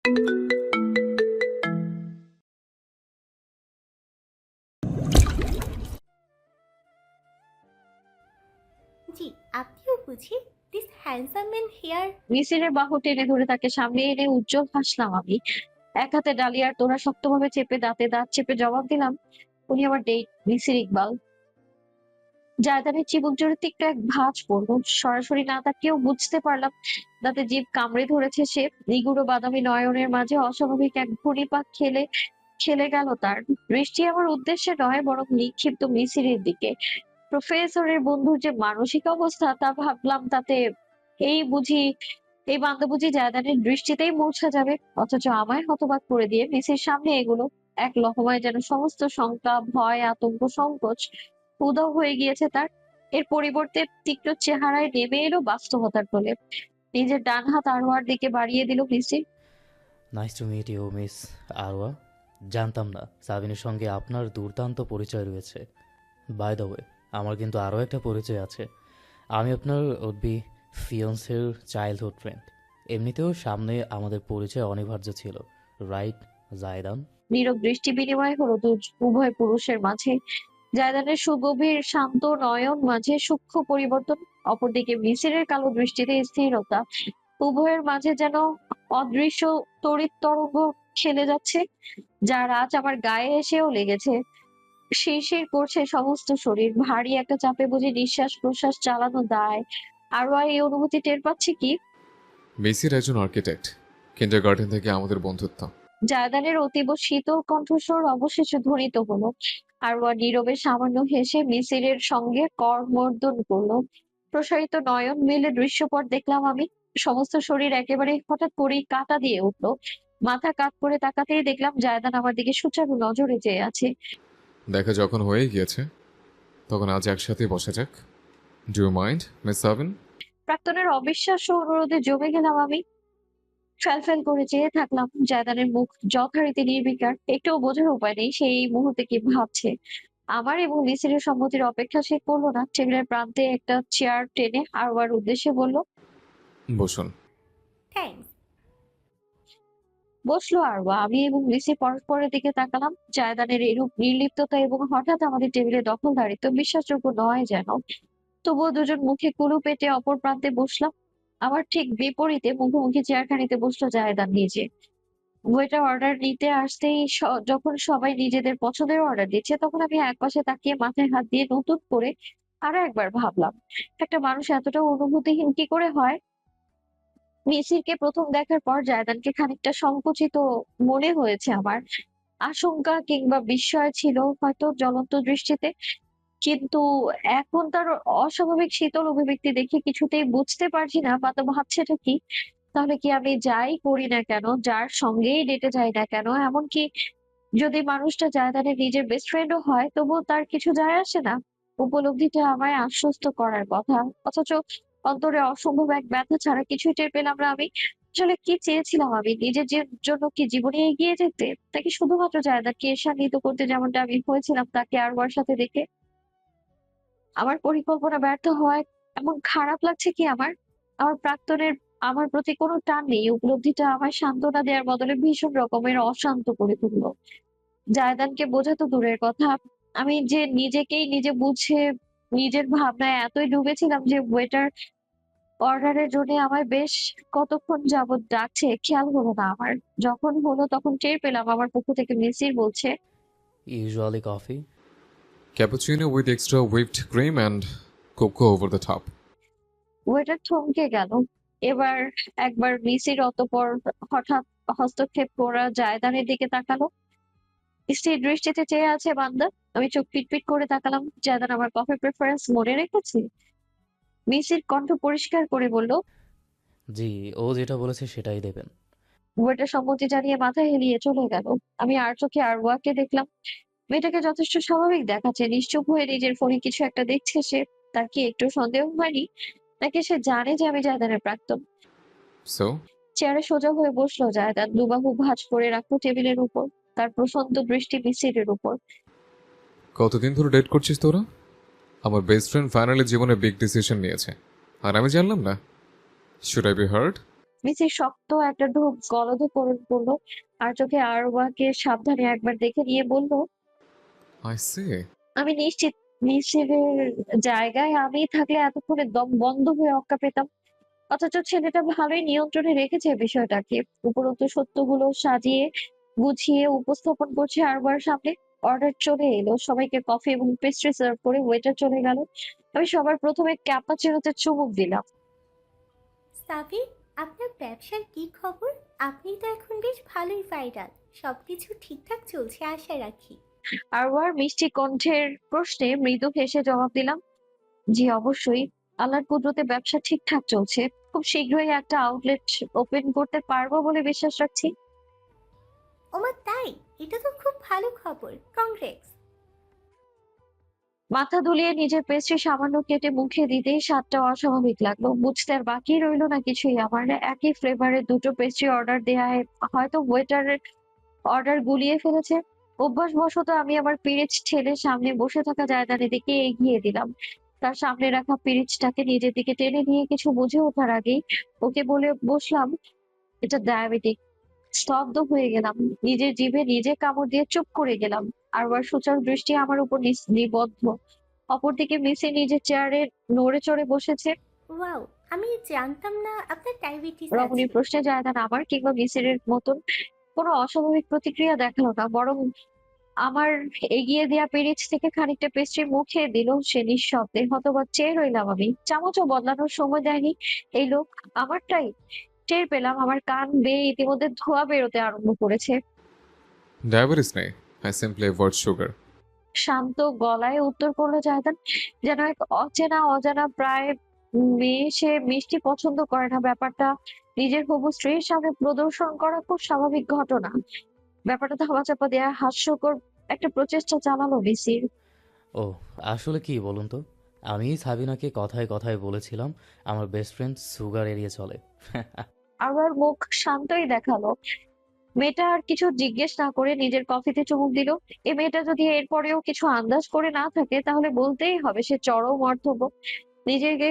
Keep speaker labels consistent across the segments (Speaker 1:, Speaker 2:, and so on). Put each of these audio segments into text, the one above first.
Speaker 1: জি, আপনিও বুঝি this handsome man here.
Speaker 2: মিসিরের বাহু টেনে ধরে তাকে সামনে এনে উজ্জ্বল হাসলাম আমি। এক হাতে ডালিয়ার তোড়া শক্তভাবে চেপে দাঁতে দাঁত চেপে জবাব দিলাম, উনি আমার ডেট, মিসির ইকবাল। জায়দানের চিবুক জোরে তীক্ষ্ণ এক ভাঁজ পড়লো। সরাসরি না তাকিয়েও বুঝতে পারলাম দাঁতে জিভ কামড়ে ধরেছে সে। নিগুড়ো বাদামি নয়নের মাঝে অস্বাভাবিক এক ঘূর্ণিপাক খেলে খেলে গেল তার। দৃষ্টি আমার উদ্দেশ্যে নয়, বরং নিক্ষিপ্ত মিসিরের দিকে। প্রফেসরের বন্ধুর যে মানসিক অবস্থা তা ভাবলাম তাতে এই বুঝি এই বান্দা বুঝি জায়দানের দৃষ্টিতেই মূর্ছা যাবে। অথচ আমায় হতবাক করে দিয়ে মিসির সামনে এগুলো এক লহমায় যেন সমস্ত শঙ্কা, ভয়, আতঙ্ক, সংকোচ উধাও হয়ে গিয়েছে তার। এর পরিবর্তে তীক্ষ্ণ চেহারায় নেমে এলো বাস্তবতার কোলে। নিজের ডান হাত আরোয়ার দিকে বাড়িয়ে দিল মিসির।
Speaker 3: Nice to meet you miss Arwa. জানতাম না সাবিনের সঙ্গে আপনার দুর্দান্ত পরিচয় রয়েছে। বাই দ্য ওয়ে, আমার কিন্তু আরও একটা পরিচয় আছে। আমি আপনার উডবি ফিয়ন্সের চাইল্ডহুড ফ্রেন্ড। এমনিতেও সামনে আমাদের পরিচয় অনিবার্য ছিল, রাইট জায়দান?
Speaker 2: নীরব দৃষ্টি বিনিময় হলো উভয় পুরুষের মাঝে। জায়দানের সুগভীর শান্ত নয়ন মাঝে সূক্ষ্ম পরিবর্তন, অপরদিকে মিসিরের কালো দৃষ্টিতে স্থিরতা। উভয়ের মাঝে যেন অদৃশ্য তড়িৎ তরঙ্গ খেলে যাচ্ছে, যার আজ আমার গায়ে এসেও লেগেছে। শিরশির করছে সমস্ত শরীর, ভারী একটা চাপে বুঝি নিঃশ্বাস প্রশ্বাস চালানো দায়। আরো এই অনুভূতি টের পাচ্ছি কি
Speaker 4: মেসির একজন আর্কিটেক্ট, কিন্ডারগার্টেন থেকে আমাদের বন্ধুত্ব।
Speaker 2: জায়দানের অতীব শীতল কণ্ঠস্বর অবশেষে ধ্বনিত হলো। আরওয়া নীরবে সামান্য হেসে মিসিরের সঙ্গে করমর্দন করলো। প্রসারিত নয়ন মেলে দৃশ্যপট দেখলাম আমি। সমস্ত শরীর একেবারে হঠাৎ করেই কাঁটা দিয়ে উঠলো। মাথা কাত করে তাকাতেই দেখলাম জায়দান আমার দিকে সুচারু নজরে চেয়ে আছে।
Speaker 4: দেখা যখন হয়ে গিয়েছে, তখন আজ একসাথে বসা যাক। Do you mind, miss Sabin?
Speaker 2: প্রাক্তনের অবিশ্বাস্য অনুরোধে জমে গেলাম আমি। ফ্যাল করে চেয়ে থাকলাম। জায়দানের মুখ যথারীতি নির্বিকার, একটুও বোঝার উপায় নেই সেই এই মুহূর্তে কি ভাবছে। আমার এবং মিসিরের সম্মতির অপেক্ষা সে করলো না, টেবিলের প্রান্তে একটা চেয়ার টেনে আরওয়ার উদ্দেশ্যে বলল,
Speaker 4: বসুন।
Speaker 1: থ্যাঙ্কস।
Speaker 2: বসলো আরওয়া। আমি এবং মিসি পরস্পরের দিকে তাকালাম। জায়দানের এরূপ নির্লিপ্ততা এবং হঠাৎ আমাদের টেবিলে দখলদারিত্ব বিশ্বাসযোগ্য নয় যেন। তবুও দুজন মুখে কুলু পেটে অপর প্রান্তে বসলাম। আমার ঠিক বিপরীতে মুখোমুখি চেয়ারখানিতে বসলো জায়দান নিজে। ওয়েটার অর্ডার নিতে আসতেই যখন সবাই নিজেদের পছন্দের অর্ডার দিচ্ছে, তখন আমি একপাশে তাকিয়ে মাথায় হাত দিয়ে নতুন করে আরো একবার ভাবলাম, একটা মানুষ এতটা অনুভূতিহীন কি করে হয়। মিসিরকে প্রথম দেখার পর জায়দানকে খানিকটা সংকুচিত মনে হয়েছে আমার। আশঙ্কা কিংবা বিস্ময় ছিল হয়তো জ্বলন্ত দৃষ্টিতে, কিন্তু এখন তার অস্বাভাবিক শীতল অভিব্যক্তি দেখে কিছুতেই বুঝতে পারছি না বা তো ভাবছেটা কি। তাহলে কি আমি যাই করি না কেন, যার সঙ্গেই ডেটে যাই না কেন, এমনকি যদি মানুষটা জায়দানের নিজের বেস্ট ফ্রেন্ডও হয়, তবুও তার কিছু যায় আসে না। উপলব্ধিটা আমায় আশ্বস্ত করার কথা, অথচ অন্তরে অসম্ভব এক ব্যথা ছাড়া কিছুই টের পেলাম না আমি। আসলে কি চেয়েছিলাম আমি? নিজের জন্য কি জীবনে এগিয়ে যেতে, নাকি শুধুমাত্র জায়দানকে ঈর্ষান্বিত করতে, যেমনটা আমি হয়েছিলাম তাকে আরওয়ার সাথে দেখে। আমার পরিকল্পনা ব্যর্থ হওয়ায় এমন খারাপ লাগছে কি আমার? আমার প্রাক্তনের আমার প্রতি কোনো টান নেই। এই উপলব্ধিটা আমায় সান্ত্বনা দেওয়ার বদলে ভীষণ রকমের অশান্ত করে তুললো। জায়দানকে বোঝা তো দূরের কথা, আমি যে নিজেকেই নিজে বুঝে নিজের ভাবনায় এতই ডুবেছিলাম যে ওয়েটার অর্ডারের জন্য আমায় বেশ কতক্ষণ যাবৎ ডাকছে খেয়াল হলো না আমার। যখন হলো তখন টের পেলাম আমার পক্ষ থেকে মিসির বলছে,
Speaker 3: usually coffee.
Speaker 4: Cappuccino with extra whipped cream and cocoa over the top.
Speaker 2: Waiter থমকে গেল। এবার একবার মিসির, অতঃপর হঠাৎ হস্তক্ষেপ করা জায়দানের দিকে তাকালো। স্থির দৃষ্টিতে চেয়ে আছে বান্দা। আমি চোখ পিটপিট করে তাকালাম। জায়দান আমার কফি প্রেফারেন্স মনে রেখেছে। মিসির কণ্ঠ পরিষ্কার করে বলল,
Speaker 3: জি, ও যেটা বলেছে সেটাই দেবেন।
Speaker 2: ওয়েটার সম্মতি জানিয়ে মাথা হেলিয়ে চলে গেল। আমি আর চোখে আরওয়াকে দেখলাম। মেয়েটাকে যথেষ্ট স্বাভাবিক দেখাচ্ছে, নিশ্চুপ হয়ে নিজের ফোনে কিছু একটা দেখছে সে। তার কি একটু সন্দেহ হয়নি, নাকি সে জানে যে আমি জায়দানের প্রাক্তন?
Speaker 4: সো,
Speaker 2: চেয়ারে সোজা হয়ে বসলো জায়দান, দুবাহু ভাঁজ করে রাখলো টেবিলের উপর। তার প্রশান্ত দৃষ্টি মিসিরের উপর।
Speaker 4: কতদিন ধরে ডেট করছিস তোরা? আমার বেস্ট ফ্রেন্ড ফাইনালি জীবনে বিগ ডিসিশন নিয়েছে, আর আমি জানলাম না। Should I be hard?
Speaker 2: Missy শক্ত একটা ঢোক গলদকরণ করলো আর চোখে আরওয়াকে সাবধানে একবার দেখে নিয়ে বলল,
Speaker 4: আই সে।
Speaker 2: আমি নিশ্চিত মিসিরের জায়গায় আমি থাকলে এতক্ষণে দম বন্ধ হয়ে অক্কা পেতাম। অথচ ছেলেটা ভালোই নিয়ন্ত্রণে রেখেছে বিষয়টাকে। উপরন্তু সত্যগুলো সাজিয়ে গুছিয়ে উপস্থাপন করছে আরবার সামনে। অর্ডার চলে এলো, সবাইকে কফি এবং পেস্ট্রি সার্ভ করে ওয়েটার চলে গেল। আমি সবার প্রথমে ক্যাপাচিনোতে চুমুক দিলাম।
Speaker 1: সাবিন, আপনার ব্যবসার কি খবর? আপনি তো এখন বেশ ভালোই ভাইরাল। সবকিছু ঠিকঠাক চলছে আশা রাখি।
Speaker 2: আরওয়ার মিষ্টি কণ্ঠের প্রশ্নে মৃদু হেসে জবাব দিলাম, জি অবশ্যই। আল্লাহর কুদরতে ব্যবসা ঠিকঠাক চলছে। খুব শীঘ্রই একটা আউটলেট ওপেন করতে পারবো বলে বিশ্বাস রাখছি।
Speaker 1: ওমা তাই? এটা তো খুব ভালো খবর, কংগ্রেস।
Speaker 2: মাথা দুলিয়ে নিজের পেস্ট্রি সামান্য কেটে মুখে দিতেই স্বাদটা অস্বাভাবিক লাগলো। বুঝতে আর বাকি রইলো না কিছুই আমার। একই ফ্লেভারের দুটো পেস্ট্রি অর্ডার দেওয়ায় হয়তো ওয়েটারের অর্ডার গুলিয়ে ফেলেছে। অভ্যাসবশত আমি আমার পিরিচ ঠেলে সামনে বসে থাকা জায়দানের দিকে এগিয়ে দিলাম। তার সামনে রাখা পিরিচটাকে নিজের দিকে টেনে নিয়ে কিছু বুঝে ওঠার আগেই ওকে বলে বসলাম, এটা ডায়াবেটিক। স্তব্ধ হয়ে গেলাম। নিজের জিভে নিজে কামড় দিয়ে চুপ করে গেলাম। আরবার সূচক দৃষ্টি আমার উপর নিবদ্ধ। অপরদিকে মিসি নিজের চেয়ারে নড়ে চড়ে বসেছে।
Speaker 1: ওয়াও, আমি জানতাম না আপনার ডায়াবেটিস আছে।
Speaker 2: রমণীর প্রশ্নে জায়দান আমার কিংবা মিসির মতন কোনো অস্বাভাবিক প্রতিক্রিয়া দেখালো না, বরং আমার এগিয়ে দেয়া পিরিচ থেকে খানিকটা পেস্ট্রি মুখে দিল সে নিঃশব্দে। হতবাক চেয়ে রইলাম আমি। চামচও বদলানোর সময় দেয়নি এই লোক। আমারটাই টের পেলাম আমার কান বেয়ে ইতিমধ্যে ধোঁয়া বেরোতে আরম্ভ করেছে।
Speaker 4: ডায়াবেটিস নেই, আই সিম্পলি অ্যাভয়েড সুগার।
Speaker 2: শান্ত গলায় উত্তর করলো জায়দান, যেন এক অচেনা অজানা প্রায় মেয়ে। সে মিষ্টি পছন্দ করে না, ব্যাপারটা নিজের হবু স্ত্রীর সামনে প্রদর্শন করা খুব স্বাভাবিক ঘটনা। ব্যাপারটা ধামাচাপা দেয়া হাস্যকর একটা প্রচেষ্টা চালালো মিসির।
Speaker 3: ও, আসলে কি বলুন তো, আমি সাবিনাকে কথায় কথায় বলেছিলাম আমার বেস্ট ফ্রেন্ড সুগার এড়িয়ে চলে।
Speaker 2: আবার মুখ শান্তই দেখালো। মেয়েটা আর কিছু জিজ্ঞেস না করে নিজের কফিতে চুমুক দিল। এই মেয়েটা যদি এরপরেও কিছু আন্দাজ করে না থাকে তাহলে বলতেই হবে সে চরম অর্থবহ। নিজেকে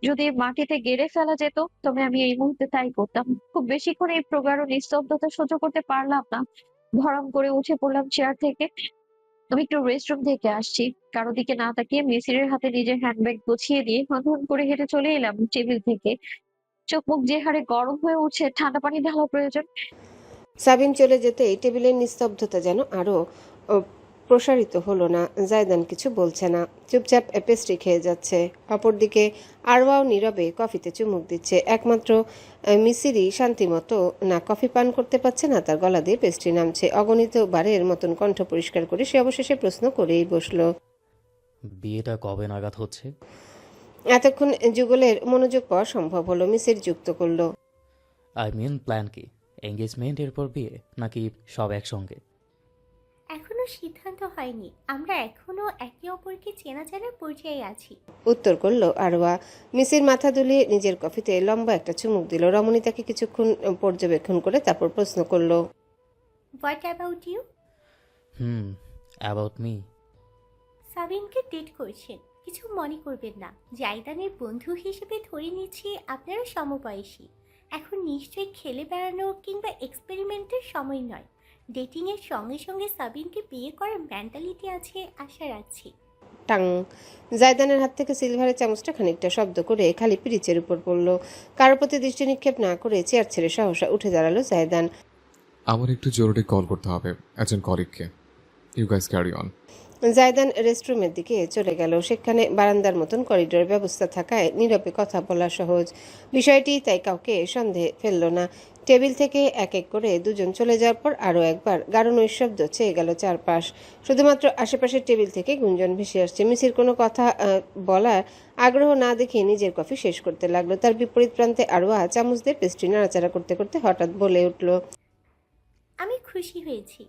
Speaker 2: যদি মাটিতে গেড়ে ফেলা যেত তবে আমি এই মুহূর্তে তাই করতাম। খুব বেশিক্ষণ এই প্রগাঢ় নিস্তব্ধতা সহ্য করতে পারলাম না। ধরাম করে উঠে পড়লাম চেয়ার থেকে। আমি একটু রেস্টরুম থেকে আসছি। কারো দিকে না তাকিয়ে মিসিরের হাতে নিজের হ্যান্ডব্যাগ গুছিয়ে দিয়ে হনহন করে হেঁটে চলে এলাম টেবিল থেকে। চোখ মুখ যে হারে গরম হয়ে উঠছে, ঠান্ডা পানি ঢালা প্রয়োজন।
Speaker 5: সাবিন চলে যেতেই টেবিলের নিস্তব্ধতা যেন আরও প্রসারিত হলো না। জায়দান কিছু বলছে না, চুপচাপ পেস্ট্রি খেয়ে যাচ্ছে। অপরদিকে আরওয়াও নীরবে কফিতে চুমুক দিচ্ছে। একমাত্র মিসিরি শান্তিমতো না কফি পান করতে পারছে না তার গলা দিয়ে পেস্ট্রি নামছে। অগণিত বারের মতন কণ্ঠ পরিষ্কার করে সে অবশেষে প্রশ্ন করেই বসলো,
Speaker 3: বিয়েটা কবে নাগাদ হচ্ছে?
Speaker 5: এতক্ষণ যুগলের মনোযোগ পাওয়া সম্ভব হলো। মিসির যুক্ত করলো,
Speaker 3: আই মিন প্ল্যান কি? এঙ্গেজমেন্ট এরপর বিয়ে, নাকি সব একসঙ্গে?
Speaker 1: এখনো সিদ্ধান্ত হয়নি। আমরা এখনো একে অপরকে চেনা জানার পর্যায়ে আছি।
Speaker 5: উত্তর করলো আরওয়া। মিসির মাথা দুলিয়ে নিজের কফিতে লম্বা একটা চুমুক দিল। রমণী তাকে কিছুক্ষণ পর্যবেক্ষণ করে তারপর প্রশ্ন করলো,
Speaker 1: what about you?
Speaker 3: About me?
Speaker 1: সাবিনকে ডেট করছেন, কিছু মনে করবেন না। জাইদানের বন্ধু হিসেবে ধরে নিচ্ছি আপনারা সমবয়সী। এখন নিশ্চয়ই খেলে বেড়ানো কিংবা এক্সপেরিমেন্টের সময় নয়। ডেটিংয়ের সঙ্গে সঙ্গে সাবিনকে বিয়ে করার মেন্টালিটি আছে আশা রাখছি।
Speaker 5: টাং। জায়দানের হাত থেকে সিলভারের চামচটা খানিকটা শব্দ করে খালি পিরিচের উপর পড়ল। কারোর প্রতি দৃষ্টি নিক্ষেপ না করে চেয়ার ছেড়ে সহসা উঠে দাঁড়ালো জায়দান।
Speaker 4: আমার একটু জরুরি কল করতে হবে একজন কলিগকে। You guys carry on.
Speaker 5: Zaydan রেস্টরুমের দিকে চলে গেল। সেখানে বারান্দার মতন করিডোর ব্যবস্থা থাকায় নীরবে কথা বলা সহজ। বিষয়টি তাই কাউকে সন্দেহে ফেলল না। টেবিল থেকে এক এক করে দুজন চলে যাওয়ার পর আরও একবার গাঢ় নৈশব্দ ছেয়ে গেল চারপাশ। শুধুমাত্র আশেপাশের টেবিল থেকে গুঞ্জন ভেসে আসছে। মিসির কোনো কথা বলার আগ্রহ না দেখে নিজের কফি শেষ করতে লাগলো। তার বিপরীত প্রান্তে আরোয়া চামচ দিয়ে পেস্ট্রি নাড়াচাড়া করতে করতে হঠাৎ বলে উঠল,
Speaker 1: আমি খুশি হয়েছি।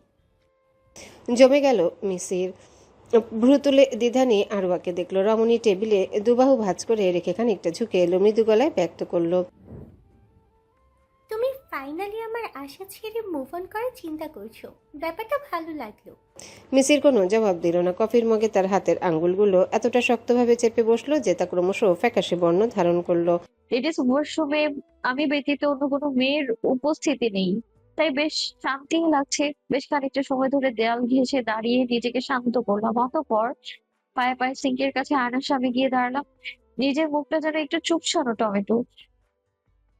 Speaker 5: জমে গেল মিসির। ভ্রু তুলে দ্বিধা নিয়ে আরওয়াকে দেখলো। রমণী টেবিলে দুবাহু ভাঁজ করে রেখে খানিকটা ঝুঁকে এলো, মৃদু গলায় ব্যক্ত করলো,
Speaker 1: তুমি ফাইনালি আমার আশা ছেড়ে মুভ অন করার চিন্তা করছো, ব্যাপারটা ভালো লাগলো।
Speaker 5: মিসির কোনো জবাব দিল না। কফির মগে তার হাতের আঙ্গুলগুলো এতটা শক্তভাবে চেপে বসলো যে তা ক্রমশ ফ্যাকাশে বর্ণ ধারণ করলো।
Speaker 2: লেডিস ওয়াশরুমে আমি ব্যতীত অন্য কোনো মেয়ের উপস্থিতি নেই, তাই বেশ শান্তি লাগছে। বেশ খানিকটা সময় ধরে দেয়াল ঘেঁষে দাঁড়িয়ে নিজেকে শান্ত করলাম। অতঃপর পায়ে পায়ে সিঙ্কের কাছে আয়নার সামনে গিয়ে দাঁড়ালাম। নিজের মুখটা যেন একটু চুপসানো টমেটো।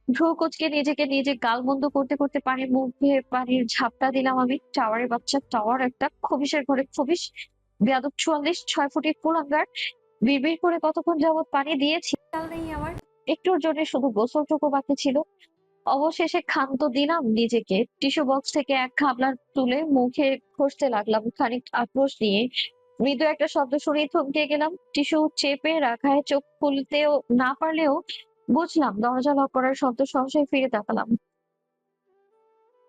Speaker 2: ভ্রু কুঁচকে নিজেকে নিজে গালমন্দ করতে করতে পানির মুখে পানির ঝাপটা দিলাম আমি। টাওয়ারের বাচ্চা, টাওয়ার একটা, খবিশের ঘরে খবিশ, বেয়াদব 44, 6 ফুটের কুলাঙ্গার। বিড়বিড় করে কতক্ষণ যাবত পানি দিয়েছি খেয়াল নেই আমার। একটুর জন্য শুধু গোসলটুকু বাকি ছিল। অবশেষে ক্ষান্ত দিলাম নিজেকে। টিস্যু বক্স থেকে এক খাবলা তুলে মুখে ঘষতে লাগলাম খানিক আক্রোশ নিয়ে। মৃদু একটা শব্দ শুনেই থমকে গেলাম। টিস্যু চেপে রাখায় চোখ খুলতেও না পারলেও বুঝলাম দরজা লক করার শব্দ। সহসাই ফিরে তাকালাম।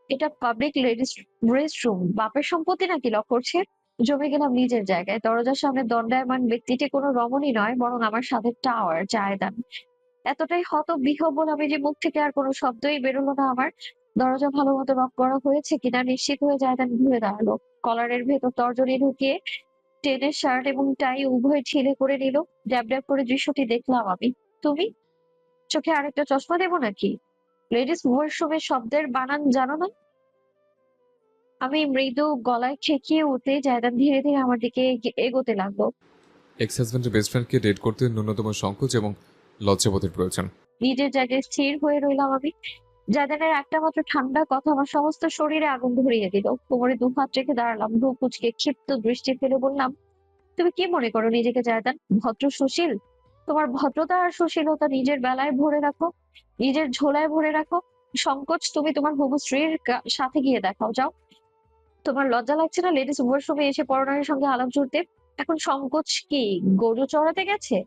Speaker 2: এটা পাবলিক লেডিস রেস্টরুম। বাপের সম্পত্তি নাকি লক করছে? জমে গেলাম নিজের জায়গায়। দরজার সামনে দণ্ডায়মান ব্যক্তিটি কোনো রমণী নয়, বরং আমার সাথে টাওয়ার জায়দান। এতটাই হতবিহ্বল আমি যে মুখ থেকে আর কোনো শব্দই বেরোলো না আমার। দরজা ভালো মতো লক করা হয়েছে কিনা নিশ্চিত হয়ে জায়দান ঘুরে দাঁড়ালো। কলারের ভেতর তর্জনী ঢুকিয়ে টেনে শার্ট এবং টাই উভয় ঢিলে করে নিল। ড্যাব ড্যাব করে দৃশ্যটি দেখলাম আমি। তুমি চোখে আরেকটা চশমা দেবো নাকি? লেডিস ওয়াশরুমের শব্দের বানান জানো না? আমি মৃদু গলায় ঠেকিয়ে উঠতে জায়দান ধীরে ধীরে আমার দিকে এগোতে লাগলো।
Speaker 4: এক্স হাজব্যান্ডের বেস্ট ফ্রেন্ডকে ডেট করতে ন্যূনতম সংকোচ এবং লজ্জাবোধের প্রয়োজন।
Speaker 2: নিজের জায়গায় স্থির হয়ে রইলাম আমি। জায়দানের একটা মাত্র ঠান্ডা কথা আমার সমস্ত শরীরে আগুন ধরিয়ে দিল। কোমরে দুহাত রেখে দাঁড়ালাম। ভ্রু কুঁচকে ক্ষিপ্ত দৃষ্টি ফেলে বললাম, তুমি কি মনে করো নিজেকে জায়দান? ভদ্র সুশীল? তোমার ভদ্রতা আর সুশীলতা নিজের বেলায় ভরে রাখো, নিজের ঝোলায় ভরে রাখো। সংকোচ তুমি তোমার হবু স্ত্রীর সাথে গিয়ে দেখাও, যাও। তোমার লজ্জা লাগছে না লেডিস ওয়াশরুমে এসে পরনারীর সঙ্গে আলাপ জুড়তে? এখন সংকোচ কি গরু চড়াতে গেছে?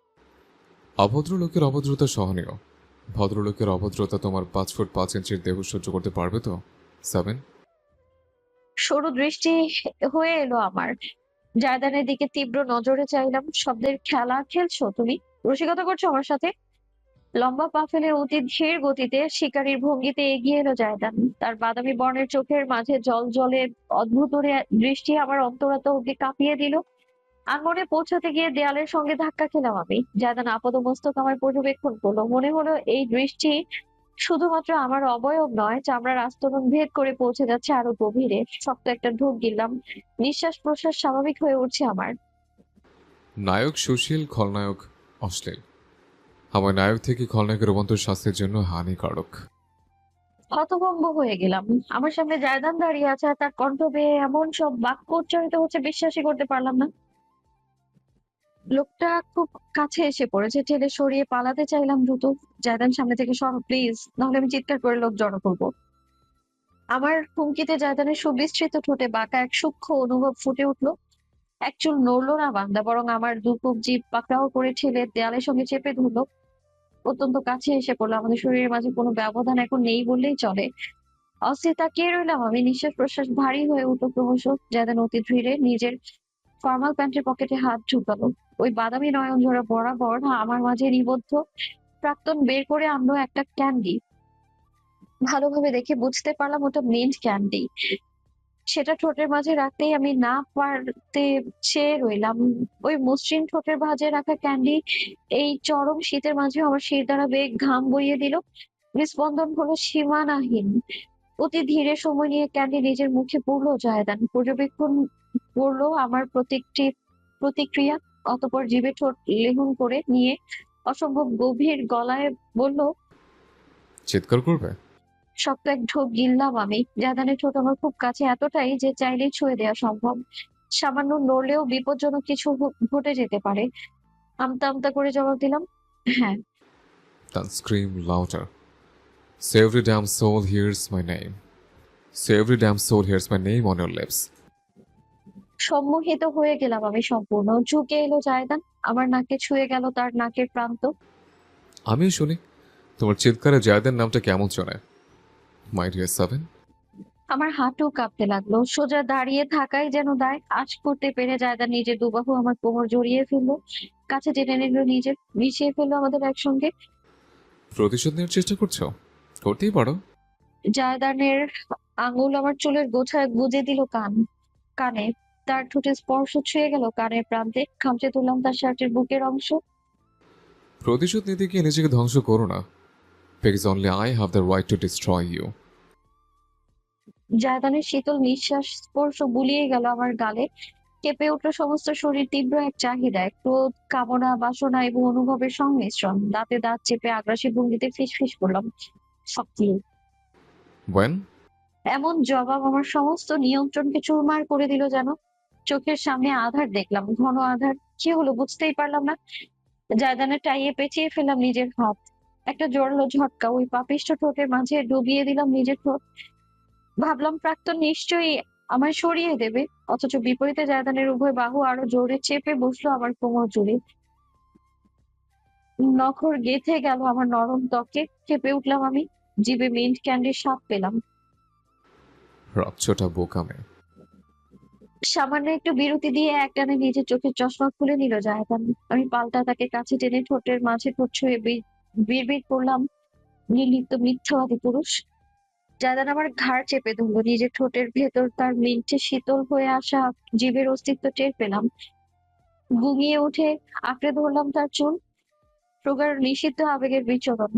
Speaker 4: অভদ্রলোকের অভদ্রতা সহনীয়, ভদ্রলোকের অভদ্রতা তোমার 5 ফুট 5 ইঞ্চির দেহ সহ্য করতে পারবে তো 7?
Speaker 2: সরু দৃষ্টি হয়ে এলো আমার। জায়দানের দিকে তীব্র নজরে চাইলাম। শব্দের খেলা খেলছো তুমি? রসিকতা করছো আমার সাথে? লম্বা পা ফেলে অতি ধীর গতিতে শিকারীর ভঙ্গিতে এগিয়ে এলো জায়দান। তার বাদামি বর্ণের চোখের মাঝে জল জলে অদ্ভুত দৃষ্টি আমার অন্তরাত্মা অব্দি কাঁপিয়ে দিল। আঙ্গনে পৌঁছাতে গিয়ে দেয়ালের সঙ্গে ধাক্কা খেলাম আমি। জায়দান আপাদমস্তক আমার পর্যবেক্ষণ করলো। মনে হলো এই দৃষ্টি শুধুমাত্র আমার অবয়ব নয়, চামড়ার আস্তরণ ভেদ করে পৌঁছে যাচ্ছে আরো গভীরে। শক্ত একটা ঢোক গিললাম। নিঃশ্বাস প্রশ্বাস স্বাভাবিক হয়ে উঠছে আমার।
Speaker 4: নায়ক সুশীল, খলনায়ক অশ্লীল। আমার নায়ক থেকে খলনায়কের রূপান্তর স্বাস্থ্যের জন্য হানিকারক।
Speaker 2: হতভম্ব হয়ে গেলাম। আমার সামনে জায়দান দাঁড়িয়ে আছে আর তার কণ্ঠ বেয়ে এমন সব বাক্য উচ্চারিত হচ্ছে বিশ্বাসই করতে পারলাম না। লোকটা খুব কাছে এসে পড়েছে। ঠেলে সরিয়ে পালাতে চাইলাম দ্রুত। জায়দান সামনে থেকে সরো প্লিজ, নাহলে আমি চিৎকার করে লোক জড়ো করবো। আমার হুমকিতে জায়দানের সুবিস্তৃত ঠোঁটে বাঁকা এক সূক্ষ্ম অনুভব ফুটে উঠলো। এক চুল নড়লো না বান্দা, বরং আমার দু কূপ জিভ পাকড়াও করে ঠেলে দেয়ালের সঙ্গে চেপে ধরলো। অত্যন্ত কাছে এসে পড়লো। আমাদের শরীরের মাঝে কোনো ব্যবধান এখন নেই বললেই চলে। অস্থির তাকিয়ে রইলাম আমি। নিঃশ্বাস প্রশ্বাস ভারী হয়ে উঠলো ক্রমশ। জায়দান অতি ধীরে নিজের ফর্মাল প্যান্টের পকেটে হাত ঢুকালো। ওই বাদামি নয়ন জোড়া বরাবর আমার মাঝে নিবদ্ধ প্রাক্তন বের করে আনলো একটা ক্যান্ডি। ভালোভাবে দেখে বুঝতে পারলাম ওটা মিন্ট ক্যান্ডি। সেটা ঠোঁটের মাঝে রাখতেই আমি না পারতে চেয়ে রইলাম। ওই মসৃণ ঠোঁটের ভাঁজে রাখা ক্যান্ডি এই চরম শীতের মাঝে আমার শির দ্বারা বেগ ঘাম বইয়ে দিল। হৃস্পন্দন হলো সীমানাহীন। অতি ধীরে সময় নিয়ে ক্যান্ডি নিজের মুখে পুরলো জায়দান। পর্যবেক্ষণ করলো আমার প্রতিক্রিয়া। অতঃপর জিভে ঠোঁট লেহন করে নিয়ে অসম্ভব গভীর গলায় বলল,
Speaker 4: চিৎকার করবে?
Speaker 2: শক্ত এক ঢোক গিললাম আমি। জায়দানের ঠোঁট আমার খুব কাছে, এতটাই যে চাইলেই ছুঁয়ে দেওয়া সম্ভব। সামান্য নড়লেও বিপজ্জনক কিছু ঘটে যেতে পারে। আমতা আমতা করে জবাব দিলাম, হ্যাঁ।
Speaker 4: Then scream louder. So every damn soul hears my name. So every damn soul hears my name on your lips.
Speaker 2: সম্মোহিত হয়ে গেলাম আমি সম্পূর্ণ। ঝুঁকে এলো জায়দান। আমার নাকে ছুঁয়ে গেল তার নাকের প্রান্ত।
Speaker 4: আমিও শুনি তোমার চিৎকারে জায়দের নামটা কেমন চলে মাই ডিয়ার 7।
Speaker 2: আমার হাঁটু কাঁপতে লাগলো। সোজা দাঁড়িয়ে থাকাই যেন দায়। আজ করতে পেরে জায়দান নিজের দুবাহু আমার কোমর জড়িয়ে ফেললো। কাছে টেনে নিল নিজের, মিশিয়ে ফেললো আমাদের একসঙ্গে।
Speaker 4: প্রতিশোধ নেওয়ার চেষ্টা করছো? করতেই পারো।
Speaker 2: জায়দানের আঙুল আমার চুলের গোছায় গুজে দিল কানে। তার ঠোঁটে স্পর্শ ছুঁয়ে গেল কানের প্রান্তে। খামচে তুললাম তার শার্টের বুকের অংশ।
Speaker 4: প্রতিশোধ নিতে গিয়ে নিজেকে ধ্বংস করো না। because only I have the right to destroy you.
Speaker 2: জায়দানের শীতল নিঃশ্বাস স্পর্শ বুলিয়ে গেল আমার গালে। কেঁপে উঠল সমস্ত শরীর, তীব্র এক চাহিদা, এক ক্রোধ, কামনা, বাসনা এবং অনুভবের সংমিশ্রণ। দাঁতে দাঁত চেপে আগ্রাসী ভঙ্গিতে ফিসফিস করলাম, শক্তি।
Speaker 4: When?
Speaker 2: এমন জবাব আমার সমস্ত নিয়ন্ত্রণকে চুরমার করে দিল যেন। চোখের সামনে আধার দেখলাম, ঘন আধার। কি হলো বুঝতেই পারলাম না। জায়দানের টাইয়ে পেঁচিয়ে ফেললাম নিজের হাত। একটা জোরালো ঝটকা, ওই পাপিষ্ঠ ঠোঁটের মাঝে ডুবিয়ে দিলাম নিজের ঠোঁট। ভাবলাম প্রাক্তন নিশ্চয়ই আমায় সরিয়ে দেবে, অথচ বিপরীতে জায়দানের উভয় বাহু আরো জোরে চেপে বসলো আমার কোমর জুড়ে। নখর গেঁথে গেল আমার নরম ত্বকে। কেঁপে উঠলাম আমি, জিভে মিন্ট ক্যান্ডির স্বাদ পেলাম।
Speaker 4: রাচ্ছটা বোকা মেয়ে।
Speaker 2: সামান্য একটু বিরতি দিয়ে একটানে নিজের চোখের চশমা খুলে নিল জায়দান। আমি পাল্টা তাকে কাছে টেনে ঠোঁটের মাঝে ঠোঁট ছুঁয়ে বিড়বিড় করলাম, নির্লিপ্ত মিথ্যাবাদী পুরুষ। জায়দান আমার ঘাড় চেপে ধরলো, নিজের ঠোঁটের ভেতর তার মিন্টে শীতল হয়ে আসা জীবের অস্তিত্ব টের পেলাম। গুঙিয়ে উঠে আঁকড়ে ধরলাম তার চুল, প্রগাঢ় নিষিদ্ধ আবেগের বিচরণ।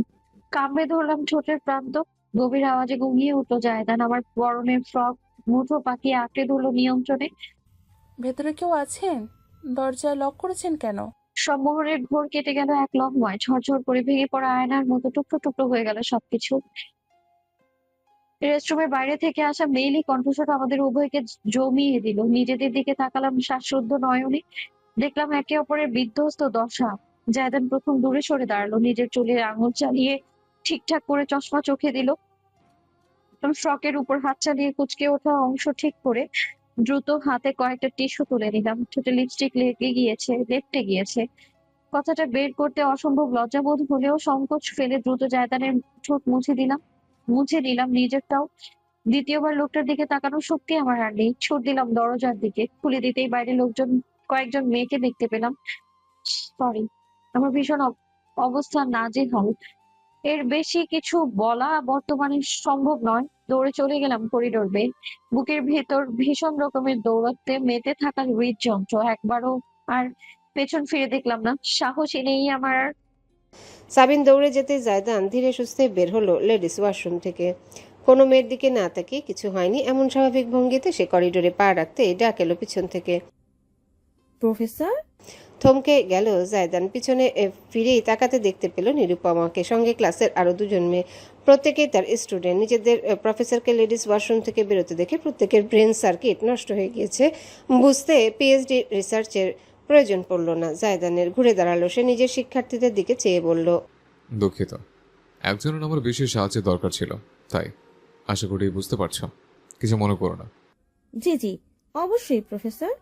Speaker 2: কামড়ে ধরলাম ঠোঁটের প্রান্ত। গভীর আওয়াজে গুঙিয়ে উঠলো জায়দান। আমার পরনের ফ্রক মুঠো পাকিয়ে আঁকড়ে ধরলো নিয়ন্ত্রণে।
Speaker 6: ভেতরে কেউ আছেন? দরজা লক করেছেন কেন?
Speaker 2: সম্মোহনের ঘোর কেটে গেল এক লহমায়। ঝরঝর করে ভেঙে পড়া আয়নার মতো টুকরো টুকরো হয়ে গেল সবকিছু। রেস্টরুমের বাইরে থেকে আসা মেইলি কণ্ঠস্বর আমাদের উভয়কে জমিয়ে দিল। নিজেদের দিকে তাকালাম শ্বাসরুদ্ধ নয়নে। দেখলাম একে অপরের বিধ্বস্ত দশা। জায়দান প্রথম দূরে সরে দাঁড়ালো, নিজের চুলে আঙুল চালিয়ে ঠিকঠাক করে চশমা চোখে দিল। ফ্রকের উপর হাত চালিয়ে কুঁচকে ওঠা অংশ ঠিক করে দ্রুত হাতে কয়েকটা টিস্যু তুলে নিলাম। ঠোঁটে লিপস্টিক লেপটে গিয়েছে। কথাটা বের করতে অসম্ভব লজ্জাবোধ হলেও সংকোচ ফেলে দ্রুত জায়দানের ঠোঁট মুছে নিলাম নিজেরটাও। দ্বিতীয়বার লোকটার দিকে তাকানোর শক্তি আমার আর নেই। ছুট দিলাম দরজার দিকে। খুলে দিতেই বাইরে কয়েকজন মেয়েকে দেখতে পেলাম। সরি, আমার ভীষণ অবস্থা নাজেহাল। এর বেশি কিছু বলা বর্তমানে সম্ভব নয়। দৌড়ে চলে গেলাম করিডোর বেয়ে। বুকের ভেতর ভীষণ রকমের দৌড়াতে মেতে থাকা হৃদযন্ত্র। একবারও আর পেছন ফিরে দেখলাম না, সাহসই নেই আমার আর।
Speaker 5: সাবিন দৌড়ে যেতে জায়দান ধীরে সুস্থে বের হলো লেডিস ওয়াশরুম থেকে। কোনো মেয়ের দিকে না তাকিয়ে, কিছু হয়নি এমন স্বাভাবিক ভঙ্গিতে সে করিডোরে পা রাখতে ডাক এলো পিছন থেকে।
Speaker 7: প্রফেসর?
Speaker 5: থমকে গেল জায়দান। পিছনে ফিরেই তাকাতে দেখতে পেল নিরুপমাকে, সঙ্গে ক্লাসের আরো দুজন মেয়ে, প্রত্যেকেই তার স্টুডেন্ট। নিজেদের প্রফেসরকে লেডিস ওয়াশরুম থেকে বেরোতে দেখে প্রত্যেকের ব্রেন সার্কিট নষ্ট হয়ে গিয়েছে। বুঝতে পিএইচডি রিসার্চের প্রয়োজন পড়ল না জায়দানের। ঘুরে দাঁড়ালো সে, নিজের শিক্ষার্থীদের দিকে চেয়ে বলল,
Speaker 4: দুঃখিত, একজনের আমার বিশেষ সাহায্যের দরকার ছিল, তাই। আশা করি বুঝতে পারছো, কিছু মনে করো না।
Speaker 7: জি জি, অবশ্যই প্রফেসর।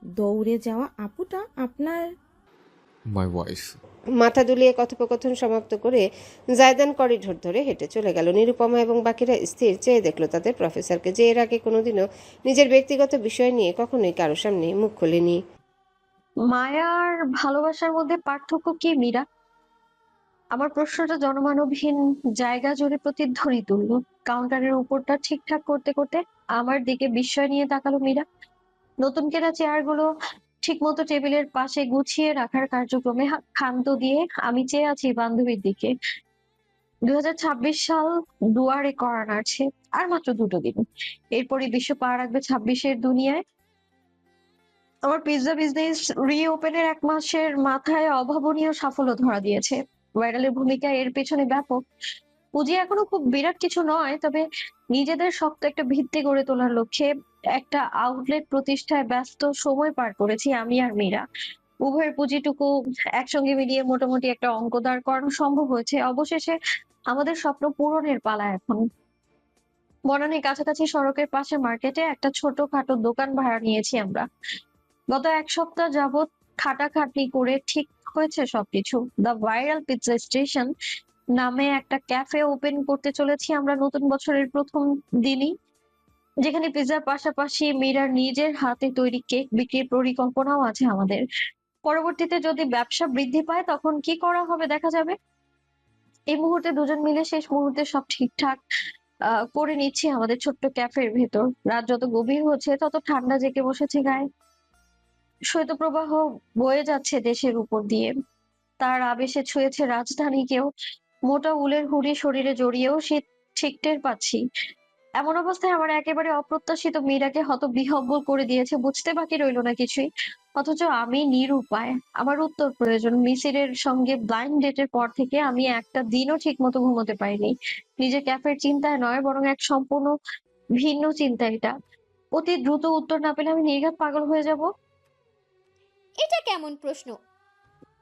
Speaker 7: দৌড়ে যাওয়া আপুটা আপনার?
Speaker 4: My wife.
Speaker 5: মাথা দুলিয়ে কথোপকথন সমাপ্ত করে জায়দান করিডোর ধরে হেঁটে চলে গেল। নিরুপমা এবং বাকিরা স্থির চেয়ে দেখলো তাদের প্রফেসরকে, যে এর আগে কোনোদিনও নিজের ব্যক্তিগত বিষয় নিয়ে কখনোই কারো সামনে মুখ খোলেনি।
Speaker 2: মায়া আর ভালোবাসার মধ্যে পার্থক্য কি মীরা? আমার প্রশ্নটা জনমানবহীন জায়গা জুড়ে প্রতিধ্বনি তুলল। কাউন্টারের উপরটা ঠিকঠাক করতে করতে আমার দিকে বিস্ময় নিয়ে তাকালো মীরা। নতুন কেনা চেয়ারগুলো ঠিক মতো টেবিলের পাশে গুছিয়ে রাখার কার্যক্রমে ক্ষান্ত দিয়ে আমি চেয়ে আছি বান্ধবীর দিকে। 2026 সাল দুয়ারে করা নাড়ছে, আর মাত্র 2 দিন। এরপরই বিশ্ব পা রাখবে 26-এর দুনিয়ায়। আমার পিৎজা বিজনেস রিওপেনের 1 মাসের মাথায় অভাবনীয় সাফল্য ধরা দিয়েছে। ভাইরালের ভূমিকা এর পেছনে ব্যাপক। পুঁজি এখনো খুব বিরাট কিছু নয়, তবে নিজেদের শক্ত একটা ভিত্তি গড়ে তোলার লক্ষ্যে একটা আউটলেট প্রতিষ্ঠায় ব্যস্ত সময় পার করেছি আমি আর মীরা। উভয়ের পুঁজিটুকু একসঙ্গে মিলিয়ে মোটামুটি একটা অঙ্ক দাঁড় করানো সম্ভব হয়েছে। অবশেষে আমাদের স্বপ্ন পূরণের পালা এখন। বনানীর কাছাকাছি সড়কের পাশে মার্কেটে একটা ছোটখাটো দোকান ভাড়া নিয়েছি আমরা। গত 1 সপ্তাহ যাবৎ খাটাখাটনি করে ঠিক হয়েছে সবকিছু। দ্য ভাইরাল পিৎজা স্টেশন নামে একটা ক্যাফে ওপেন করতে চলেছি আমরা নতুন বছরের প্রথম দিনই, যেখানে পিৎজার পাশাপাশি মীরার নিজের হাতে তৈরি কেক বিক্রির পরিকল্পনাও আছে আমাদের। পরবর্তীতে যদি ব্যবসা বৃদ্ধি পায় তখন কি করা হবে দেখা যাবে। এই মুহূর্তে দুজন মিলে শেষ মুহূর্তে সব ঠিকঠাক করে নিচ্ছি আমাদের ছোট্ট ক্যাফের ভেতর। রাত যত গভীর হচ্ছে তত ঠান্ডা জেঁকে বসেছে গায়ে। শৈত্যপ্রবাহ বয়ে যাচ্ছে দেশের উপর দিয়ে, তার আবেশে ছুঁয়েছে রাজধানীকেও। মোটা উলের হুডি শরীরে জড়িয়েও শীত ঠিক টের পাচ্ছি। এমন অবস্থায় আমার একেবারে অপ্রত্যাশিত মীরাকে হতবিহ্বল করে দিয়েছে, বুঝতে বাকি রইল না কিছুই। অথচ আমি নিরুপায়। আমার উত্তর প্রয়োজন। মিসিরের সঙ্গে ব্লাইন্ড ডেটের পর থেকে আমি একটা দিনও ঠিক মতো ঘুমোতে পারিনি। নিজের ক্যাফের চিন্তায় নয়, বরং এক সম্পূর্ণ ভিন্ন চিন্তা এটা। অতি দ্রুত উত্তর না পেলে আমি নির্ঘাত পাগল হয়ে যাব।
Speaker 8: এটা কেমন প্রশ্ন?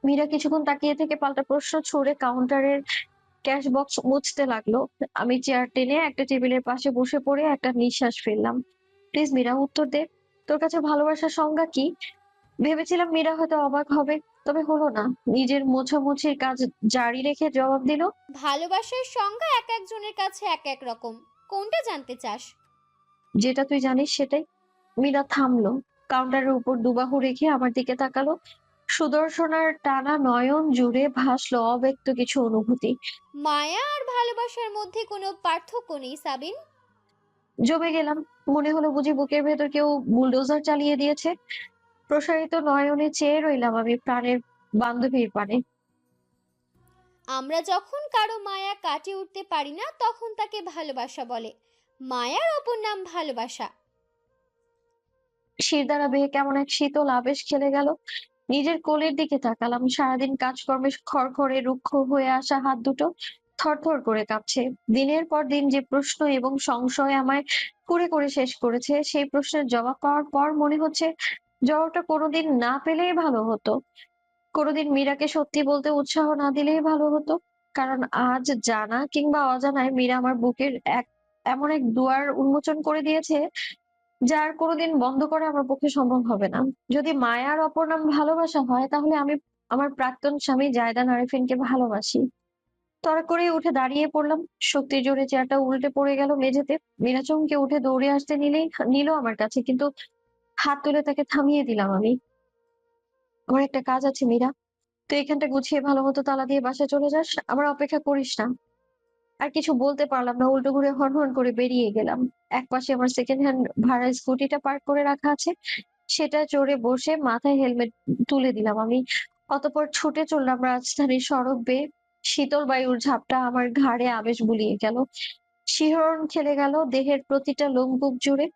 Speaker 2: মীরা কিছুক্ষণ তাকিয়ে থেকে পাল্টা প্রশ্ন ছুড়ে কাউন্টারের ক্যাশ বক্স মুছতে লাগলো। আমি চেয়ার টেনে একটা টেবিলের পাশে বসে পড়ে একটা নিঃশ্বাস ফেললাম। প্লিজ মীরা, উত্তর দে। তোর কাছে ভালোবাসার সংজ্ঞা কি? ভেবেছিলাম মীরা হয়তো অবাক হবে, তবে হলো না। নিজের মোছামুছির কাজ জারি রেখে জবাব দিল,
Speaker 8: ভালোবাসার সংজ্ঞা এক একজনের কাছে এক এক রকম। কোনটা জানতে চাস?
Speaker 2: যেটা তুই জানিস সেটাই। মীরা থামলো। কাউন্টারের উপর দুবাহু রেখে আমার দিকে তাকালো। সুদর্শনার টানা নয়ন জুড়ে ভাসলো অব্যক্ত কিছু অনুভূতি।
Speaker 8: মায়া আর ভালোবাসার মধ্যে কোনো পার্থক্য নেই সাবিন।
Speaker 2: জমে গেলাম। মনে হলো বুঝি বুকের ভেতর কেউ বুলডোজার চালিয়ে দিয়েছে। প্রসারিত নয়নে চেয়ে রইলাম আমি প্রাণের বান্ধবীর পানে।
Speaker 8: আমরা যখন কারো মায়া কাটিয়ে উঠতে পারি না তখন তাকে ভালোবাসা বলে। মায়ার অপর নাম ভালোবাসা।
Speaker 2: শিরদাঁড়া বেয়ে কেমন এক শীতল আবেশ খেলে গেল। নিজের কোলের দিকে তাকালাম। সারাদিন কাজকর্মে খড়খড়ে রুক্ষ হয়ে আসা হাত দুটো থরথর করে কাঁপছে। দিনের পর দিন যে প্রশ্ন এবং সংশয় আমায় কুরে করে শেষ করেছে, সেই প্রশ্নের জবাব পাওয়ার পর মনে হচ্ছে জবাবটা কোনোদিন না পেলেই ভালো হতো। কোনোদিন মীরাকে সত্যি বলতে উৎসাহ না দিলেই ভালো হতো। কারণ আজ জানা কিংবা অজানায় মীরা আমার বুকের এমন এক দুয়ার উন্মোচন করে দিয়েছে, যার কোনোদিন বন্ধ করা আমার পক্ষে সম্ভব হবে না। যদি মায়ার অপর নাম ভালোবাসা হয়, তাহলে আমি আমার প্রাক্তন স্বামী জায়দান আরিফিনকে ভালোবাসি। তড়া করে উঠে দাঁড়িয়ে পড়লাম। শক্তির জোরে চেয়ারটা উল্টে পড়ে গেল মেঝেতে। মীরা চমকে উঠে দৌড়ে আসতে নিল আমার কাছে, কিন্তু হাত তুলে তাকে থামিয়ে দিলাম আমি। আমার একটা কাজ আছে মীরা। তুই এখানটা গুছিয়ে ভালো মতো তালা দিয়ে বাসায় চলে যাস। আমার অপেক্ষা করিস না। আর কিছু বলতে পারলাম না, উল্টো ঘুরে হনহন করে বেরিয়ে গেলাম। একপাশে আমার সেকেন্ড হ্যান্ড ভাড়া স্কুটিটা পার্ক করে রাখা আছে, সেটা চড়ে বসে মাথায় হেলমেট তুলে দিলাম আমি। অতঃপর ছুটে চললাম রাজধানীর সড়ক বেয়ে। শীতল বায়ুর ঝাপটা আমার ঘাড়ে আবেশ বুলিয়ে গেল। শিহরণ খেলে গেল দেহের প্রতিটা লোমকূপ জুড়ে।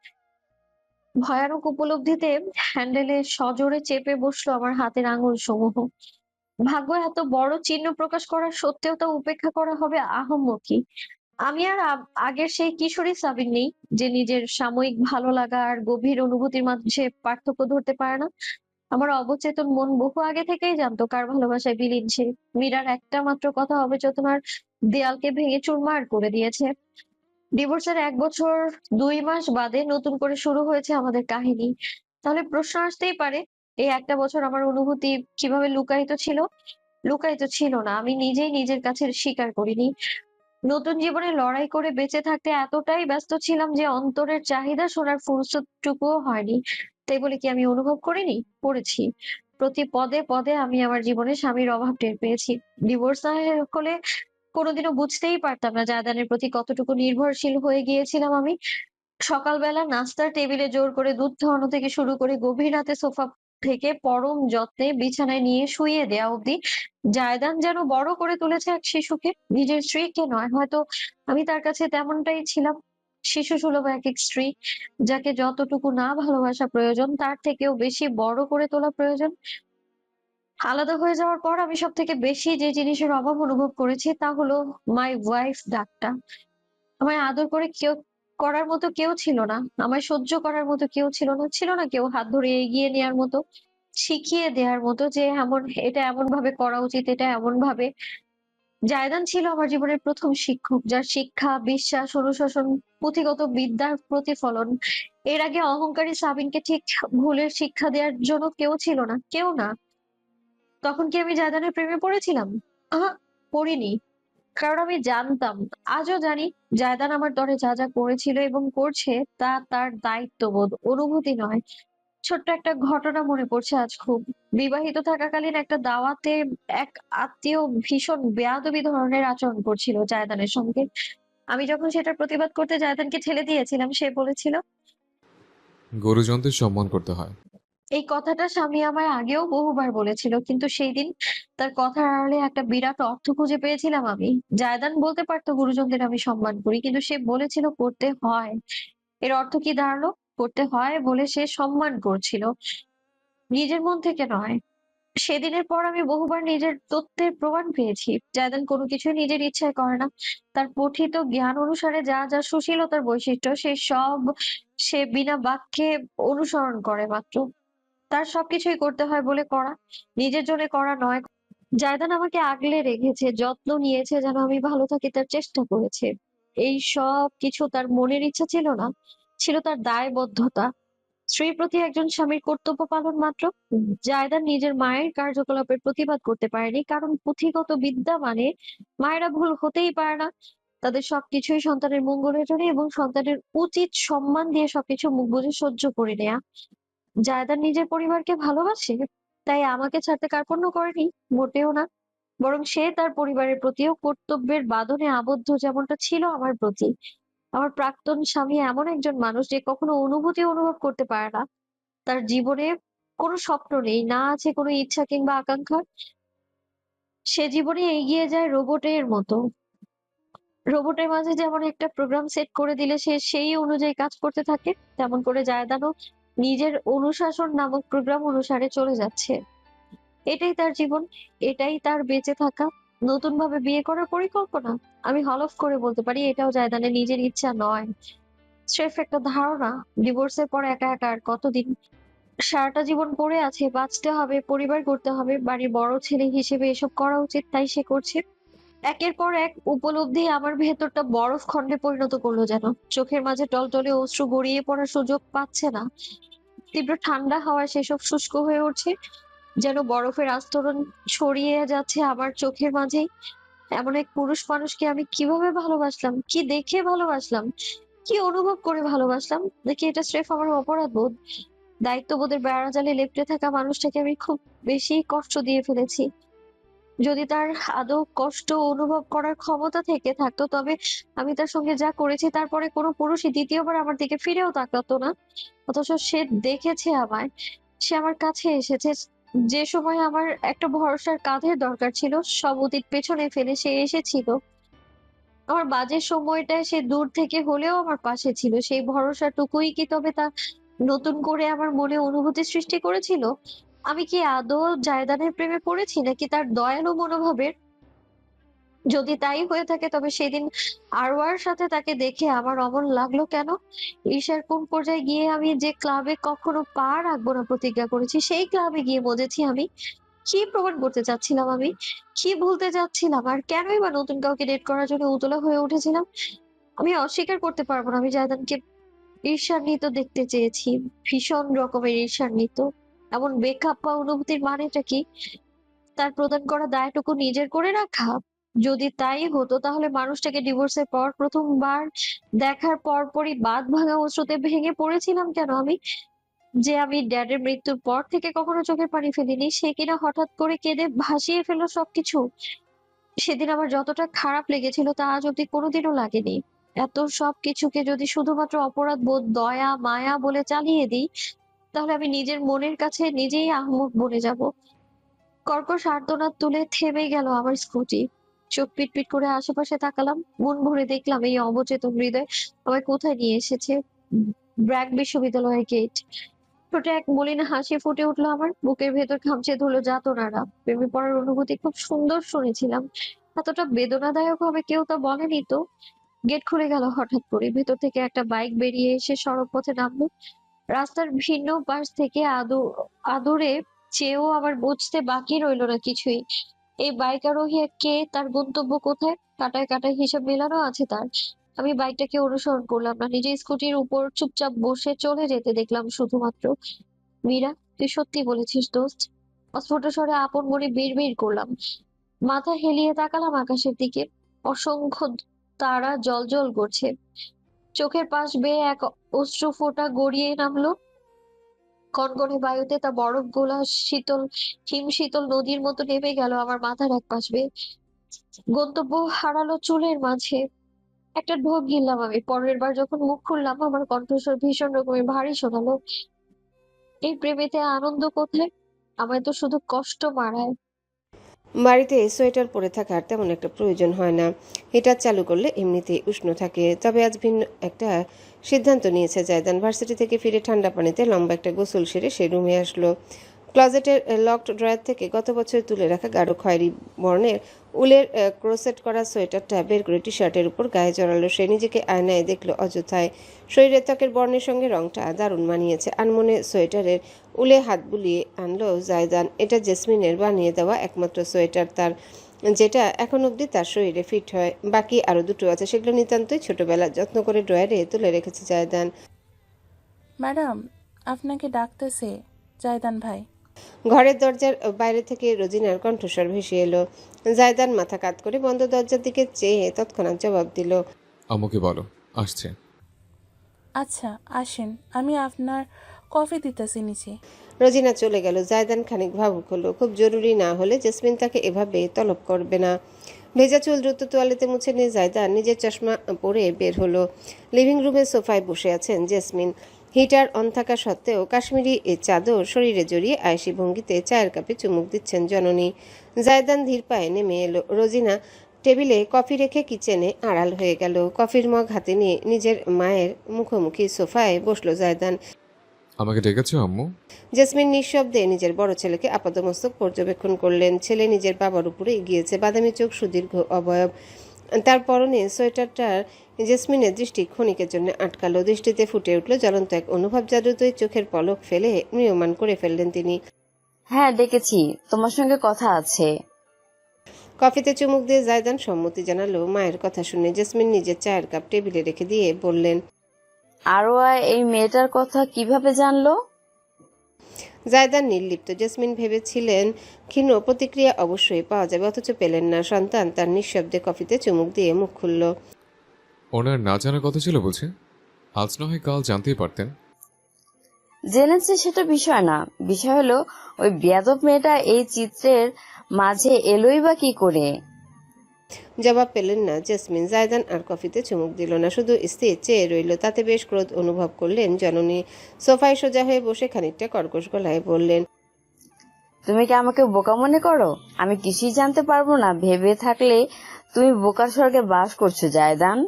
Speaker 2: ভয়ানক উপলব্ধিতে হ্যান্ডেলে সজোরে চেপে বসলো আমার হাতের আঙুল সমূহ। ভাগ্য এত বড় চিহ্ন প্রকাশ করার সত্ত্বেও তা উপেক্ষা করা হবে আহাম্মকি। আমি আর আগের সেই কিশোরী সাবিন নেই, যে নিজের সাময়িক ভালো লাগা আর গভীর অনুভূতির মাঝে পার্থক্য ধরতে পারে না। আমার অবচেতন মন বহু আগে থেকেই জানতো কার ভালোবাসায় বিলীন সে। মীরার একটা মাত্র কথা অবচেতনার দেয়ালকে ভেঙে চুরমার করে দিয়েছে। ডিভোর্সের 1 বছর 2 মাস বাদে নতুন করে শুরু হয়েছে আমাদের কাহিনী। তাহলে প্রশ্ন আসতেই পারে, এই একটা বছর আমার অনুভূতি কিভাবে লুকায়িত ছিল? লুকায়িত ছিল না, আমি নিজেই নিজের কাছে স্বীকার করিনি। নতুন জীবনে লড়াই করে বেঁচে থাকতে এতটাই ব্যস্ত ছিলাম যে অন্তরের চাহিদা শোনার ফুরসতটুকুও হয়নি। তাই বলে কি আমি অনুভব করিনি? করেছি। প্রতি পদে পদে আমি আমার জীবনে স্বামীর অভাব টের পেয়েছি। ডিভোর্স না হলে কোনোদিনও বুঝতেই পারতাম না জায়দানের প্রতি কতটুকু নির্ভরশীল হয়ে গিয়েছিলাম আমি। সকালবেলা নাস্তার টেবিলে জোর করে দুধ খাওয়ানো থেকে শুরু করে গভীর রাতে সোফা থেকে পরম যত্নে বিছানায় নিয়ে শুইয়ে দেয়া অবধি জায়দান যেন বড় করে তুলেছে এক শিশুকে, নিজের স্ত্রীকে নয়। হয়তো আমি তার কাছে তেমনটাই ছিলাম, শিশু সুলভ এক স্ত্রী, যাকে যতটুকু না ভালোবাসা প্রয়োজন তার থেকেও বেশি বড় করে তোলা প্রয়োজন। আলাদা হয়ে যাওয়ার পর আমি সব থেকে বেশি যে জিনিসের অভাব অনুভব করেছি তা হলো মাই ওয়াইফ ডাকটা। আমায় আদর করে কেউ করার মতো কেউ ছিল না। আমায় সহ্য করার মতো কেউ ছিল না। ছিল না কেউ হাত ধরে এগিয়ে নেয়ার মতো, শিখিয়ে দেয়ার মতো যে এটা এমন ভাবে করা উচিত, এটা এমন ভাবে। জায়দান ছিল আমার জীবনের প্রথম শিক্ষক, যার শিক্ষা, বিশ্বাস, অনুশাসন, পুঁথিগত বিদ্যার প্রতিফলন। এর আগে অহংকারী সাবিনকে ঠিক ভুলের শিক্ষা দেওয়ার জন্য কেউ ছিল না, কেউ না। তখন কি আমি জায়দানের প্রেমে পড়েছিলাম? আহা, পড়িনি। কারণ আমি জানতাম, আজও জানি, জায়দান আমার তরে যা যা করেছিল এবং করছে তা তার দায়িত্ববোধ, অনুভূতি নয়। ছোট্ট একটা ঘটনা মনে পড়ছে আজ খুব। বিবাহিত থাকাকালীন একটা দাওয়াতে এক আত্মীয় ভীষণ বেয়াদবি ধরনের আচরণ করছিল জায়দানের সঙ্গে। আমি যখন সেটার প্রতিবাদ করতে জায়দানকে ঠেলে দিয়েছিলাম, সে বলেছিল,
Speaker 4: গুরুজনদের সম্মান করতে হয়।
Speaker 2: এই কথাটা স্বামী আমায় আগেও বহুবার বলেছিল, কিন্তু সেই দিন তার কথার আড়ালে একটা বিরাট অর্থ খুঁজে পেয়েছিলাম আমি। জায়দান বলতে পারতো গুরুজনদের আমি সম্মান করি, কিন্তু সে বলেছিল করতে হয়। এর অর্থ কি দাঁড়ালো? করতে হয় বলে সে সম্মান করছিল, নিজের মন থেকে নয়। সেদিনের পর আমি বহুবার নিজের তথ্যের প্রমাণ পেয়েছি, জায়দান কোনো কিছুই নিজের ইচ্ছায় করে না। তার পঠিত জ্ঞান অনুসারে যা যা সুশীলতার বৈশিষ্ট্য, সে সব সে বিনা বাক্যে অনুসরণ করে মাত্র। তার সবকিছুই করতে হয় বলে করা, নিজের জন্য করা নয়। জায়দান আমাকে আগলে রেখেছে, যত্ন নিয়েছে যেন আমি ভালো থাকি, তার চেষ্টা করেছে। এই সব কিছু তার মনের ইচ্ছা ছিল না, ছিল তার দায়বদ্ধতা, স্ত্রীর প্রতি একজন স্বামীর কর্তব্য পালন মাত্র। জায়দান নিজের মায়ের কার্যকলাপের প্রতিবাদ করতে পারেনি, কারণ পুঁথিগত বিদ্যা মানে মায়েরা ভুল হতেই পারে না। তাদের সবকিছুই সন্তানের মঙ্গলের জন্য এবং সন্তানের উচিত সম্মান দিয়ে সবকিছু মুখ বুজে সহ্য করে নেয়া। জায়দান নিজের পরিবারকে ভালোবাসে, তাই আমাকে ছাড়তে কার্পণ্য করেনি, মোটেও না। বরং সে তার পরিবারের প্রতিও কর্তব্যের বাঁধনে আবদ্ধ, যেমনটা ছিল আমার প্রতি। আমার প্রাক্তন স্বামী এমন একজন মানুষ যে কখনো অনুভূতি অনুভব করতে পারে না। তার জীবনে কোনো স্বপ্ন নেই, না আছে কোনো ইচ্ছা কিংবা আকাঙ্ক্ষা। সে জীবনে এগিয়ে যায় রোবটের মতো। রোবটের মাঝে যেমন একটা প্রোগ্রাম সেট করে দিলে সে সেই অনুযায়ী কাজ করতে থাকে, তেমন করে জায়দানও নিজের অনুশাসন নামক প্রোগ্রাম অনুসারে চলে যাচ্ছে। এটাই তার জীবন, এটাই তার বেঁচে থাকা। নতুন ভাবে বিয়ে করার পরিকল্পনা, আমি হলফ করে বলতে পারি এটাও জায়দানের নিজের ইচ্ছা নয়, স্রেফ একটা ধারণা। ডিভোর্সের পর একা একা আর কতদিন? সারাটা জীবন পড়ে আছে, বাঁচতে হবে, পরিবার করতে হবে, বাড়ির বড় ছেলে হিসেবে এসব করা উচিত, তাই সে করছে। একের পর এক উপলব্ধি আমার ভেতরটা বরফ খণ্ডে পরিণত করলো যেন। চোখের মাঝে টলটলে অশ্রু গড়িয়ে পড়ার সুযোগ পাচ্ছে না। তীব্র ঠান্ডা হাওয়ায় সেসব শুষ্ক হয়ে উঠছে, যেন বরফের আস্তরণ ছড়িয়ে যাচ্ছে আমার চোখের মাঝেই। এমন এক পুরুষ মানুষকে আমি কিভাবে ভালোবাসলাম, কি দেখে ভালোবাসলাম, কি অনুভব করে ভালোবাসলাম? নাকি এটা স্রেফ আমার অপরাধ বোধ? দায়িত্ববোধের বেড়াজালে লেপ্টে থাকা মানুষটাকে আমি খুব বেশি কষ্ট দিয়ে ফেলেছি। যদি তার আদৌ কষ্ট অনুভব করার ক্ষমতা থেকে থাকতো, তবে আমি তার সঙ্গে যা করেছি তারপরে কোনো পুরুষই দ্বিতীয়বার আমার দিকে ফিরেও তাকাতো না। অথচ সে দেখেছে আমায়, সে আমার কাছে এসেছে। যে সময় আমার একটা ভরসার কাঁধের দরকার ছিল, সব অতীত পেছনে ফেলে সে এসেছিল। আমার বাজে সময়টায় সে দূর থেকে হলেও আমার পাশে ছিল। সেই ভরসাটুকুই কি তবে তা নতুন করে আমার মনে অনুভূতি সৃষ্টি করেছিল? আমি কি আদৌ জায়দানের প্রেমে পড়েছি, নাকি তার দয়ালু মনোভাবের? যদি তাই হয়ে থাকে, তবে সেদিন আরওয়ার সাথে তাকে দেখে আমার অমন লাগলো কেন? ঈর্ষার কোন পর্যায়ে গিয়ে আমি যে ক্লাবে কখনো পা রাখবো না প্রতিজ্ঞা করেছি, সেই ক্লাবে গিয়ে মজেছি আমি? কি প্রমাণ করতে চাচ্ছিলাম আমি? কি ভুলতে চাচ্ছিলাম? আর কেনই বা নতুন কাউকে ডেট করার জন্য উতলা হয়ে উঠেছিলাম? আমি অস্বীকার করতে পারবো না, আমি জায়দানকে ঈর্ষান্বিত দেখতে চেয়েছি, ভীষণ রকমের ঈর্ষান্বিত। এমন বেখাপ্পা অনুভূতির মানেটা কি? তার প্রদান করা দায়টুকু নিজের করে রাখা? যদি তাই হতো, তাহলে মানুষটাকে ডিভোর্সের পর প্রথমবার দেখার পরপরই বাঁধ ভাঙা অশ্রুতে ভেঙে পড়েছিলাম কেন আমি? যে আমি ড্যাডের মৃত্যুর পর থেকে কখনো চোখের পানি ফেলিনি, সে কিনা হঠাৎ করে কেঁদে ভাসিয়ে ফেললো সবকিছু। সেদিন আমার যতটা খারাপ লেগেছিল তা আজ অব্দি কোনোদিনও লাগেনি। এত সবকিছুকে যদি শুধুমাত্র অপরাধ বোধ, দয়া, মায়া বলে চালিয়ে দিই, তাহলে আমি নিজের মনের কাছে নিজেই আহম্মক বনে যাব। কর্কশ আর্তনাদ তুলে থেমে গেল আমার স্কুটি। চোখ পিটপিট করে আশেপাশে তাকালাম, মন ভরে দেখলাম এই অবচেতন হৃদয় আমায় কোথায় নিয়ে এসেছে। ব্র্যাক বিশ্ববিদ্যালয়ের গেট। ঠোঁটে এক মলিন হাসি ফুটে উঠলো আমার, বুকের ভেতর খামচে ধরলো যাতনারা। প্রেমে পড়ার অনুভূতি খুব সুন্দর শুনেছিলাম, এতটা বেদনাদায়ক হবে কেউ তা বলেনি তো। গেট খুলে গেল হঠাৎ করে, ভেতর থেকে একটা বাইক বেরিয়ে এসে সড়ক পথে নামলো। রাস্তার ভিন্ন পাশ থেকে আদুরে চেয়েও আবার বুঝতে বাকি রইলো না কিছুই। এই বাইক আরোহী কে, তার গন্তব্য কোথায়? কাটায় কাটায় হিসাব মেলানো আছে তার। আমি বাইকটাকে অনুসরণ করলাম না, নিজে স্কুটির উপর চুপচাপ বসে চলে যেতে দেখলাম শুধুমাত্র। মীরা, তুই সত্যি বলেছিস দোস্ত। অস্ফুট স্বরে আপন মনে বিড়বিড় করলাম। মাথা হেলিয়ে তাকালাম আকাশের দিকে। অসংখ্য তারা জ্বলজ্বল করছে। চোখের পাশ বেয়ে এক অশ্রু ফোঁটা গড়িয়ে নামলো। কনকনে বায়ুতে তা বরফ গোলা শীতল, হিমশীতল নদীর মতো নেমে গেল আমার মাথার এক পাশ বেয়ে। গন্তব্য হারালো চুলের মাঝে। একটা ঢোক গিললাম আমি। পরের বার যখন মুখ খুললাম, আমার কণ্ঠস্বর ভীষণ রকমের ভারী শোনালো। এই প্রেমেতে আনন্দ কোথায়? আমায় তো শুধু কষ্ট মারায়।
Speaker 5: বাড়িতে সোয়েটার পরে থাকার তেমন একটা প্রয়োজন হয় না। হিটার চালু করলে এমনিতেই উষ্ণ থাকে। তবে আজ ভিন্ন একটা সিদ্ধান্ত নিয়েছে জায়দান। ভার্সিটি থেকে ফিরে ঠান্ডা পানিতে লম্বা একটা গোসল সেরে সে রুমে আসলো। ক্লোজেটের লকড ড্রয়ার থেকে গত বছর তুলে রাখা গাঢ় খয়েরি বর্ণের উলের ক্রোসেট করা সোয়েটারটা বের করে টি শার্টের উপর গায়ে জড়ালো। সে নিজেকে আয়নায় দেখলো অযথায়। শরীরের ত্বকের বর্ণের সঙ্গে রংটা দারুণ মানিয়েছে। আনমনে সোয়েটারের উলে হাত বুলিয়ে আনলো জায়দান। এটা জেসমিনের বানিয়ে দেওয়া একমাত্র সোয়েটার তার, যেটা এখন অবধি তার শরীরে ফিট হয়। বাকি আরও দুটো আছে, সেগুলো নিতান্তই ছোটবেলা, যত্ন করে ড্রয়ারে তুলে রেখেছে জায়দান।
Speaker 6: ম্যাডাম, আপনাকে ডাকতেছে জায়দান ভাই।
Speaker 5: ঘরের দরজার বাইরে থেকে রোজিনার কণ্ঠস্বর ভেসে এলো। জায়দান মাথা কাত করে বন্ধ দরজার দিকে চেয়ে তৎক্ষণাৎ জবাব দিল,
Speaker 4: আম্মুকে বলো আসছে।
Speaker 6: আচ্ছা আসেন, আমি আপনার কফি দিতেছি নিচে।
Speaker 5: রোজিনা চলে গেল। জায়দান খানিক ভাবুক হলো। খুব জরুরি না হলে জেসমিন তাকে এভাবে তলব করবে না। ভেজা চুল দ্রুত তোয়ালেতে মুছে নিয়ে জায়দান নিজের চশমা পরে বের হলো। লিভিং রুমের সোফায় বসে আছেন জেসমিন। হিটার অন থাকা সত্ত্বেও কাশ্মীরি চাদর শরীরে জড়িয়ে আয়েশি ভঙ্গিতে চায়ের কাপে চুমুক দিচ্ছেন জননী। জায়দান ধীর পায়ে নেমে এলো। রোজিনা টেবিলে কফি রেখে কিচেনে আড়াল হয়ে গেল। কফির মগ হাতে নিয়ে নিজের মায়ের মুখোমুখি সোফায় বসলো জায়দান।
Speaker 4: আমাকে ডেকেছো আম্মু?
Speaker 5: জেসমিন নিঃশব্দে নিজের বড় ছেলেকে আপাদমস্তক পর্যবেক্ষণ করলেন। ছেলে নিজের বাবার উপরে এগিয়েছে, বাদামি চোখ, সুদীর্ঘ অবয়ব। তার পরনে সোয়েটারটার জেসমিনের দৃষ্টি ক্ষণিকের জন্য আটকালো। দৃষ্টিতে ফুটে উঠল জ্বলন্ত এক অনুভব। জাদুতই চোখের পলক ফেলে ম্রিয়মান করে ফেললেন তিনি।
Speaker 9: হ্যাঁ ডেকেছি, তোমার সঙ্গে কথা আছে।
Speaker 5: কফিতে চুমুক দিয়ে জায়দান সম্মতি জানালো মায়ের কথা শুনে। জেসমিন নিজের চায়ের কাপ টেবিলে রেখে দিয়ে বললেন,
Speaker 9: আরোয়া এই মেয়েটার কথা কিভাবে জানলো?
Speaker 5: জায়দান নির্লিপ্ত। জেসমিন ভেবেছিলেন ক্ষীণ প্রতিক্রিয়া অবশ্যই পাওয়া যাবে, অথচ পেলেন না। সন্তান তার নিঃশব্দে কফিতে চুমুক দিয়ে মুখ খুলল।
Speaker 4: ওনার না জানার কথা ছিল বলছে। আজ না হয় কাল জানতেই পারতেন।
Speaker 9: জেনেছে সেটা বিষয় না, বিষয় হলো ওই বেয়াদব মেয়েটা এই চিত্রের মাঝে এলোই বা কি করে?
Speaker 5: জবাব পেলেন না জেসমিন। জায়দান আর কফিতে চুমুক দিল না, শুধু স্থির চেয়ে রইল। তাতে বেশ ক্রোধ অনুভব করলেন জননী। সোফায় সোজা হয়ে বসে খানিকটা কর্কশ গলায় বললেন,
Speaker 9: তুমি কি আমাকে বোকা মনে করো? আমি কিছুই জানতে পারবো না ভেবে থাকলে তুমি বোকার স্বর্গে বাস করছো জায়দান।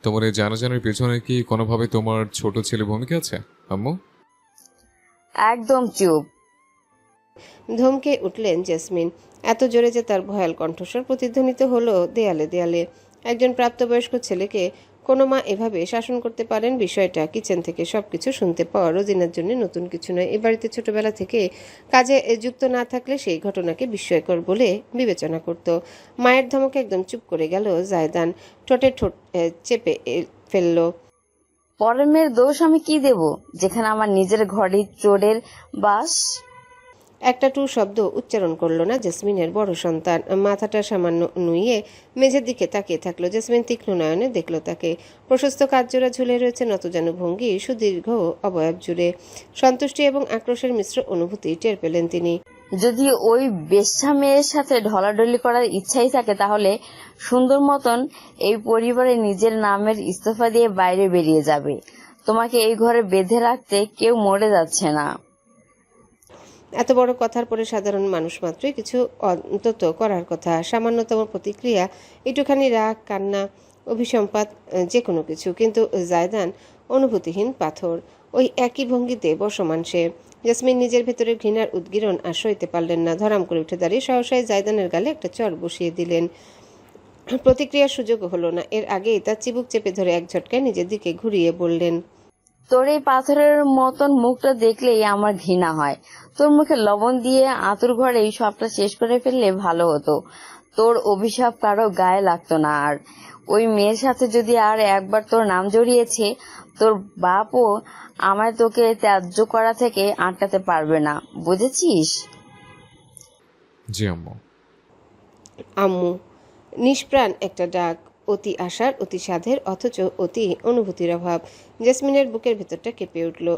Speaker 4: তোমার এই জানাজানের পেছনে কি কোনোভাবে তোমার ছোট ছেলে ভূমিকা আছে আম্মু?
Speaker 9: একদম চুপ।
Speaker 5: ধমকে উঠলেন জেসমিন, এত জোরে যে তার ভয়াল কণ্ঠস্বর প্রতিধ্বনিত হলো দেয়ালে দেয়ালে। একজন প্রাপ্তবয়স্ক ছেলেকে কোনো মা এভাবে শাসন করতে পারেন? বিষয়টা কিচেন থেকে সবকিছু শুনতে পাওয়া রোজিনার জন্য নতুন কিছু নয়। এ বাড়িতে ছোটবেলা থেকে কাজে যুক্ত না থাকলে সেই ঘটনাকে বিস্ময়কর বলে বিবেচনা করত। মায়ের ধমকে একদম চুপ করে গেল জায়দান। ঠোঁটে ঠোঁট চেপে ফেলল।
Speaker 9: পরের মেয়ের দোষ আমি কি দেব, যেখানে আমার নিজের ঘরে চোরের বাস?
Speaker 5: একটা টু শব্দ উচ্চারণ করলো না জেসমিনের বড় সন্তান। মাথাটা সামান্য নুইয়ে মেঝের দিকে তাকিয়ে থাকলো। জেসমিন তীক্ষ্ণ নয়নে দেখলো তাকে। প্রশস্ত কাঠজোড়া ঝুলে রয়েছে নতজানু ভঙ্গি সুদীর্ঘ অবয়ব জুড়ে। সন্তুষ্টি এবং আক্রোশের মিশ্র অনুভূতি টের পেলেন তিনি।
Speaker 9: যদি ওই বেশ্যা মেয়ের সাথে ঢলাঢলি করার ইচ্ছাই থাকে তাহলে সুন্দর মতন এই পরিবারে নিজের নামের ইস্তফা দিয়ে বাইরে বেরিয়ে যাবে। তোমাকে এই ঘরে বেঁধে রাখতে কেউ মরে যাচ্ছে না।
Speaker 5: এত বড় কথার পরে সাধারণ মানুষ মাত্রই কিছু অন্তত করার কথা। সামান্যতম প্রতিক্রিয়া, একটুখানি রাগ, কান্না, অভিসম্পাত, যে কোনো কিছু। কিন্তু জায়দান অনুভূতিহীন পাথর। ওই একই ভঙ্গিতে বসমান সে। জেসমিন নিজের ভেতরে ঘৃণার উদ্গীরণ আর সইতে পারলেন না। ধরাম করে উঠে দাঁড়িয়ে সহসায় জায়দানের গালে একটা চড় বসিয়ে দিলেন। প্রতিক্রিয়ার সুযোগ হলো না। এর আগেই তার চিবুক চেপে ধরে এক ঝটকায় নিজের দিকে ঘুরিয়ে বললেন,
Speaker 9: তোর এই পাথরের মতন মুখটা দেখলেই আমার ঘৃণা হয়। তোর মুখে লবণ দিয়ে আতুর ঘরে এই সবটা শেষ করে ফেললে ভালো হতো। তোর অভিশাপ কারো গায়ে লাগতো না। আর ওই মেয়ের সাথে যদি আর একবার তোর নাম জড়িয়েছে, তোর বাপও আমায় তোকে ত্যায্য করা থেকে আটকাতে পারবে না, বুঝেছিস?
Speaker 4: জি আম্মু।
Speaker 5: আম্মু। নিষ্প্রাণ একটা ডাক, অতি আশার, অতি সাধের, অথচ অতি অনুভূতির অভাব। জেসমিনের বুকের ভেতরটা কেঁপে উঠল।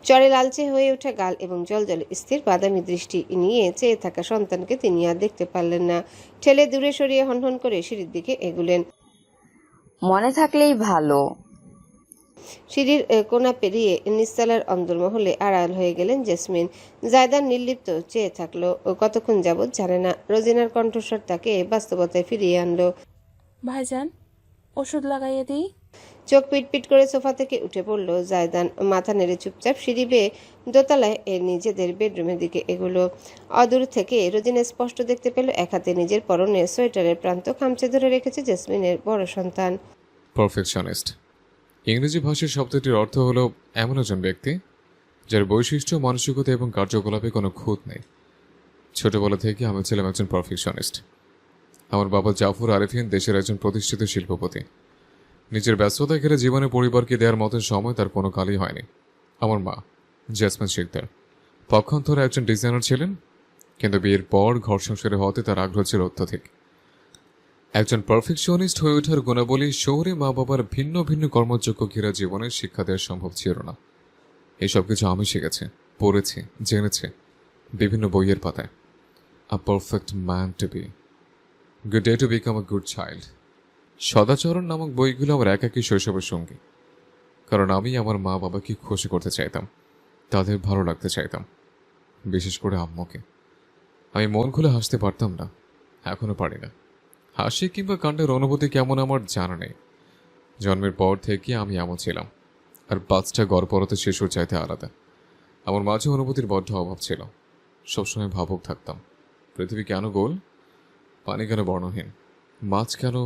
Speaker 5: চরে লালচে হয়ে ওঠা গাল এবং জলজলে স্থির বাদামি দৃষ্টি নিয়ে চেয়ে থাকা সন্তানকে তিনি আর দেখতে পারলেন না। ঠেলে দূরে সরিয়ে হনহন করে সিঁড়ির দিকে এগুলেন।
Speaker 9: মনে থাকলেই ভালো।
Speaker 5: সিঁড়ির কোণা পেরিয়ে নিচতলার অন্দরমহলে আড়াল হয়ে গেলেন জেসমিন। জায়দান নির্লিপ্ত চেয়ে থাকলো। ও কতক্ষণ যাবৎ জানে না। রোজিনার কণ্ঠস্বর তাকে বাস্তবতায় ফিরিয়ে আনলো।
Speaker 6: ভাইজান, ওষুধ লাগাইয়ে দিই?
Speaker 5: চোখ পিটপিট করে সোফা থেকে উঠে পড়ল জায়দান। মাথা নেড়ে চুপচাপ সিঁড়ি বেয়ে দোতলায় নিজেদের বেডরুমের দিকে এগুলো। অদূর থেকে রোজিনা স্পষ্ট দেখতে পেল এক হাতে নিজের পরনে সোয়েটারের প্রান্ত খামচে ধরে রেখেছে জেসমিনের বড় সন্তান।
Speaker 4: পারফেকশনিস্ট ইংরেজি ভাষার শব্দটির অর্থ হলো এমন একজন ব্যক্তি যার বৈশিষ্ট্য, মানসিকতা এবং কার্যকলাপে কোনো খুঁত নেই। ছোটবেলা থেকে আমি ছিলাম একজন পারফেকশনিস্ট। আমার বাবা জাফর আরিফিন দেশের একজন প্রতিষ্ঠিত শিল্পপতি। নিজের ব্যস্ততা ঘিরে জীবনে পরিবারকে দেওয়ার মতো সময় তার কোনো কালই হয়নি। আমার মা জেসমিন শিকদার পক্ষান্তরে একজন ডিজাইনার ছিলেন, কিন্তু বিয়ের পর ঘর সংসারে হতে তার আগ্রহ ছিল অত্যধিক। একজন পারফেকশনিস্ট হয়ে ওঠার গুণাবলী শহরে মা বাবার ভিন্ন ভিন্ন কর্মযোগ্য ঘেরা জীবনে শিক্ষা দেওয়া সম্ভব ছিল না। এসব কিছু আমি শিখেছি, পড়েছি, জেনেছি বিভিন্ন বইয়ের পাতায়। A perfect man to be, good day to become a good child, সদাচরণ নামক বইগুলো আমার একাকী শৈশবের সঙ্গী। কারণ আমি আমার মা বাবাকে খুশি করতে চাইতাম, তাদের ভালো লাগতে চাইতাম, বিশেষ করে আম্মুকে। আমি মন খুলে হাসতে পারতাম না, এখনো পারি না। হাসি কিংবা কাণ্ডের অনুভূতি কেমন আমার জানা নেই। জন্মের পর থেকে আমি এমন ছিলাম, আর 5টা গড়পড়তে শিশুর চাইতে আলাদা। আমার মাঝে অনুভূতির বড্ড অভাব ছিল। সবসময় ভাবুক থাকতাম, পৃথিবী কেন গোল, পানি কেন বর্ণহীন, মাছ কেন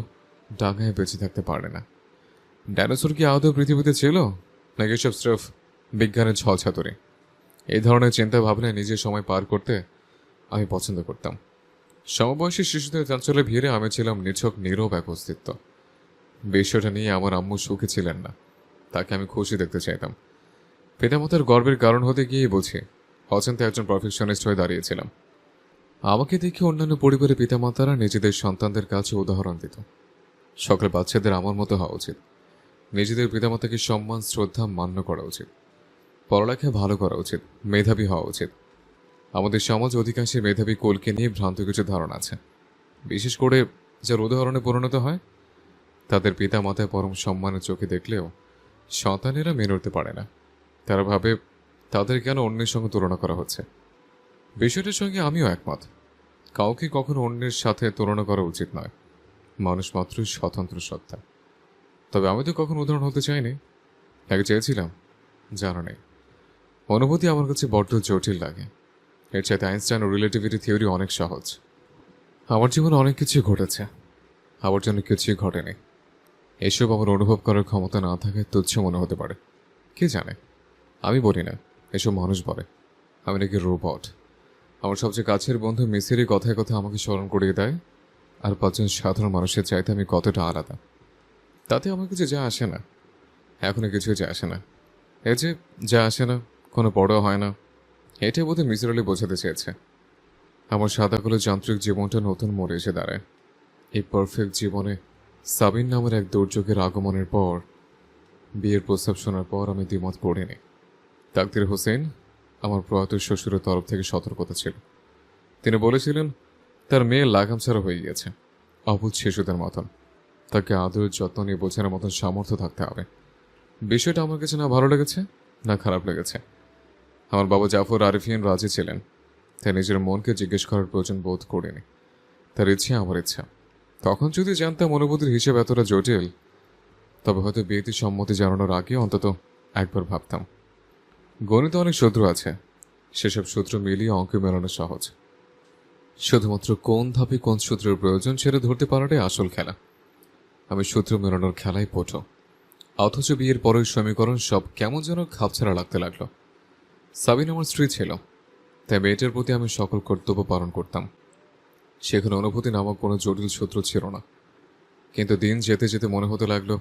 Speaker 4: ডাঙায় বেঁচে থাকতে পারে না, ডাইনোসর কি আদৌ পৃথিবীতে ছিল, নাকি সব স্রেফ বিজ্ঞানের ছলছাতুরি। এই ধরনের চিন্তা ভাবনায় নিজের সময় পার করতে আমি পছন্দ করতাম। সমবয়সী শিশুদের চাঞ্চল্যে ভিড়ে আমি ছিলাম নিছক নীরব এক অস্তিত্ব। বিষয়টা নিয়ে আমার আম্মু সুখী ছিলেন না, তাকে আমি খুশি দেখতে চাইতাম। পিতামাতার গর্বের কারণ হতে গিয়ে বুঝি অচিন্তে একজন পারফেকশনিস্ট হয়ে দাঁড়িয়েছিলাম। আমাকে দেখে অন্যান্য পরিবারের পিতামাতারা নিজেদের সন্তানদের কাছে উদাহরণ দিত। সকল বাচ্চাদের আমার মতো হওয়া উচিত, নিজেদের পিতামাতাকে সম্মান শ্রদ্ধা মান্য করা উচিত, পড়ালেখায় ভালো করা উচিত, মেধাবী হওয়া উচিত। আমাদের সমাজ অধিকাংশে মেধাবী কোলকে নিয়ে ভ্রান্ত কিছু ধারণা আছে। বিশেষ করে যার উদাহরণে পরিণত হয় তাদের পিতা মাতায় পরম সম্মানের চোখে দেখলেও সন্তানেরা মেনে উঠতে পারে না। তারা ভাবে তাদের কেন অন্যের সঙ্গে তুলনা করা হচ্ছে। বিষয়টার সঙ্গে আমিও একমত। কাউকে কখনো অন্যের সাথে তুলনা করা উচিত নয়। মানুষ মাত্রই স্বতন্ত্র সত্তা। তবে আমি তো কখনো উদাহরণ হতে চাইনি, আগে চেয়েছিলাম, জানা নেই। অনুভূতি আমার কাছে বড্ড জটিল লাগে। এর চাইতে আইনস্টাইন ও রিলেটিভিটি থিওরি অনেক সহজ। আমার জীবনে অনেক কিছু ঘটেছে, আমার জন্য কিছুই ঘটেনি। এসব আমার অনুভব করার ক্ষমতা না থাকায় তুচ্ছ মনে হতে পারে। কে জানে, আমি বলি না, এসব মানুষ বলে। আমি নাকি রোবট। আমার সবচেয়ে কাছের বন্ধু মিসিরই কথায় কথায় আমাকে স্মরণ করিয়ে দেয় আর 5জন সাধারণ মানুষের চাইতে আমি কতটা আলাদা। তাতে আমার কিছু যা আসে না, এখনো কিছুই যা আসে না। এই যে যা আসে না, কোনো বড় হয় না, এটাই বোধহয় মিসির আলী বোঝাতে চেয়েছে। আমার সাদা কালো যান্ত্রিক জীবনটা নতুন মোড়ে এসে দাঁড়ায়। এই পারফেক্ট জীবনে সাবিন নামের এক দুর্যোগের আগমনের পর, বিয়ের প্রস্তাব শোনার পর আমি দ্বিমত পড়িনি। তাকদির হোসেন আমার প্রয়াত শ্বশুরের তরফ থেকে সতর্কতা ছিল। তিনি বলেছিলেন তার মেয়ে লাগাম ছাড়া হয়ে গিয়েছে, অবুঝ শিশুদের মতন। তাকে আদরের যত্ন নিয়ে বোঝানোর মতন সামর্থ্য থাকতে হবে। বিষয়টা আমার কাছে না ভালো লেগেছে না খারাপ লেগেছে। আমার বাবা জাফর আরিফিন রাজি ছিলেন, তাই নিজের মনকে জিজ্ঞেস করার প্রয়োজন বোধ করিনি। তার ইচ্ছে আমার ইচ্ছা। তখন যদি জানতাম অনুভূতির হিসেব এতটা জটিল, তবে হয়তো বিয়েতে সম্মতি জানানোর আগে অন্তত একবার ভাবতাম। গণিতে অনেক সূত্র আছে, সেসব সূত্র মিলিয়ে অঙ্ক মেলানো সহজ। শুধুমাত্র কোন ধাপে কোন সূত্রের প্রয়োজন সেটা ধরতে পারাটাই আসল খেলা। আমি সূত্র মেলানোর খেলায় পটু। অথচ বিয়ের পরের সমীকরণ সব কেমন যেন খাপছাড়া লাগতে লাগলো। সাবিন আমার স্ত্রী ছিল, তাই মেয়েটার প্রতি আমি সকল কর্তব্য পালন করতাম। সেখানে অনুভূতি নামক কোনো জটিল সূত্র ছিল না। কিন্তু দিন যেতে যেতে মনে হতে লাগলো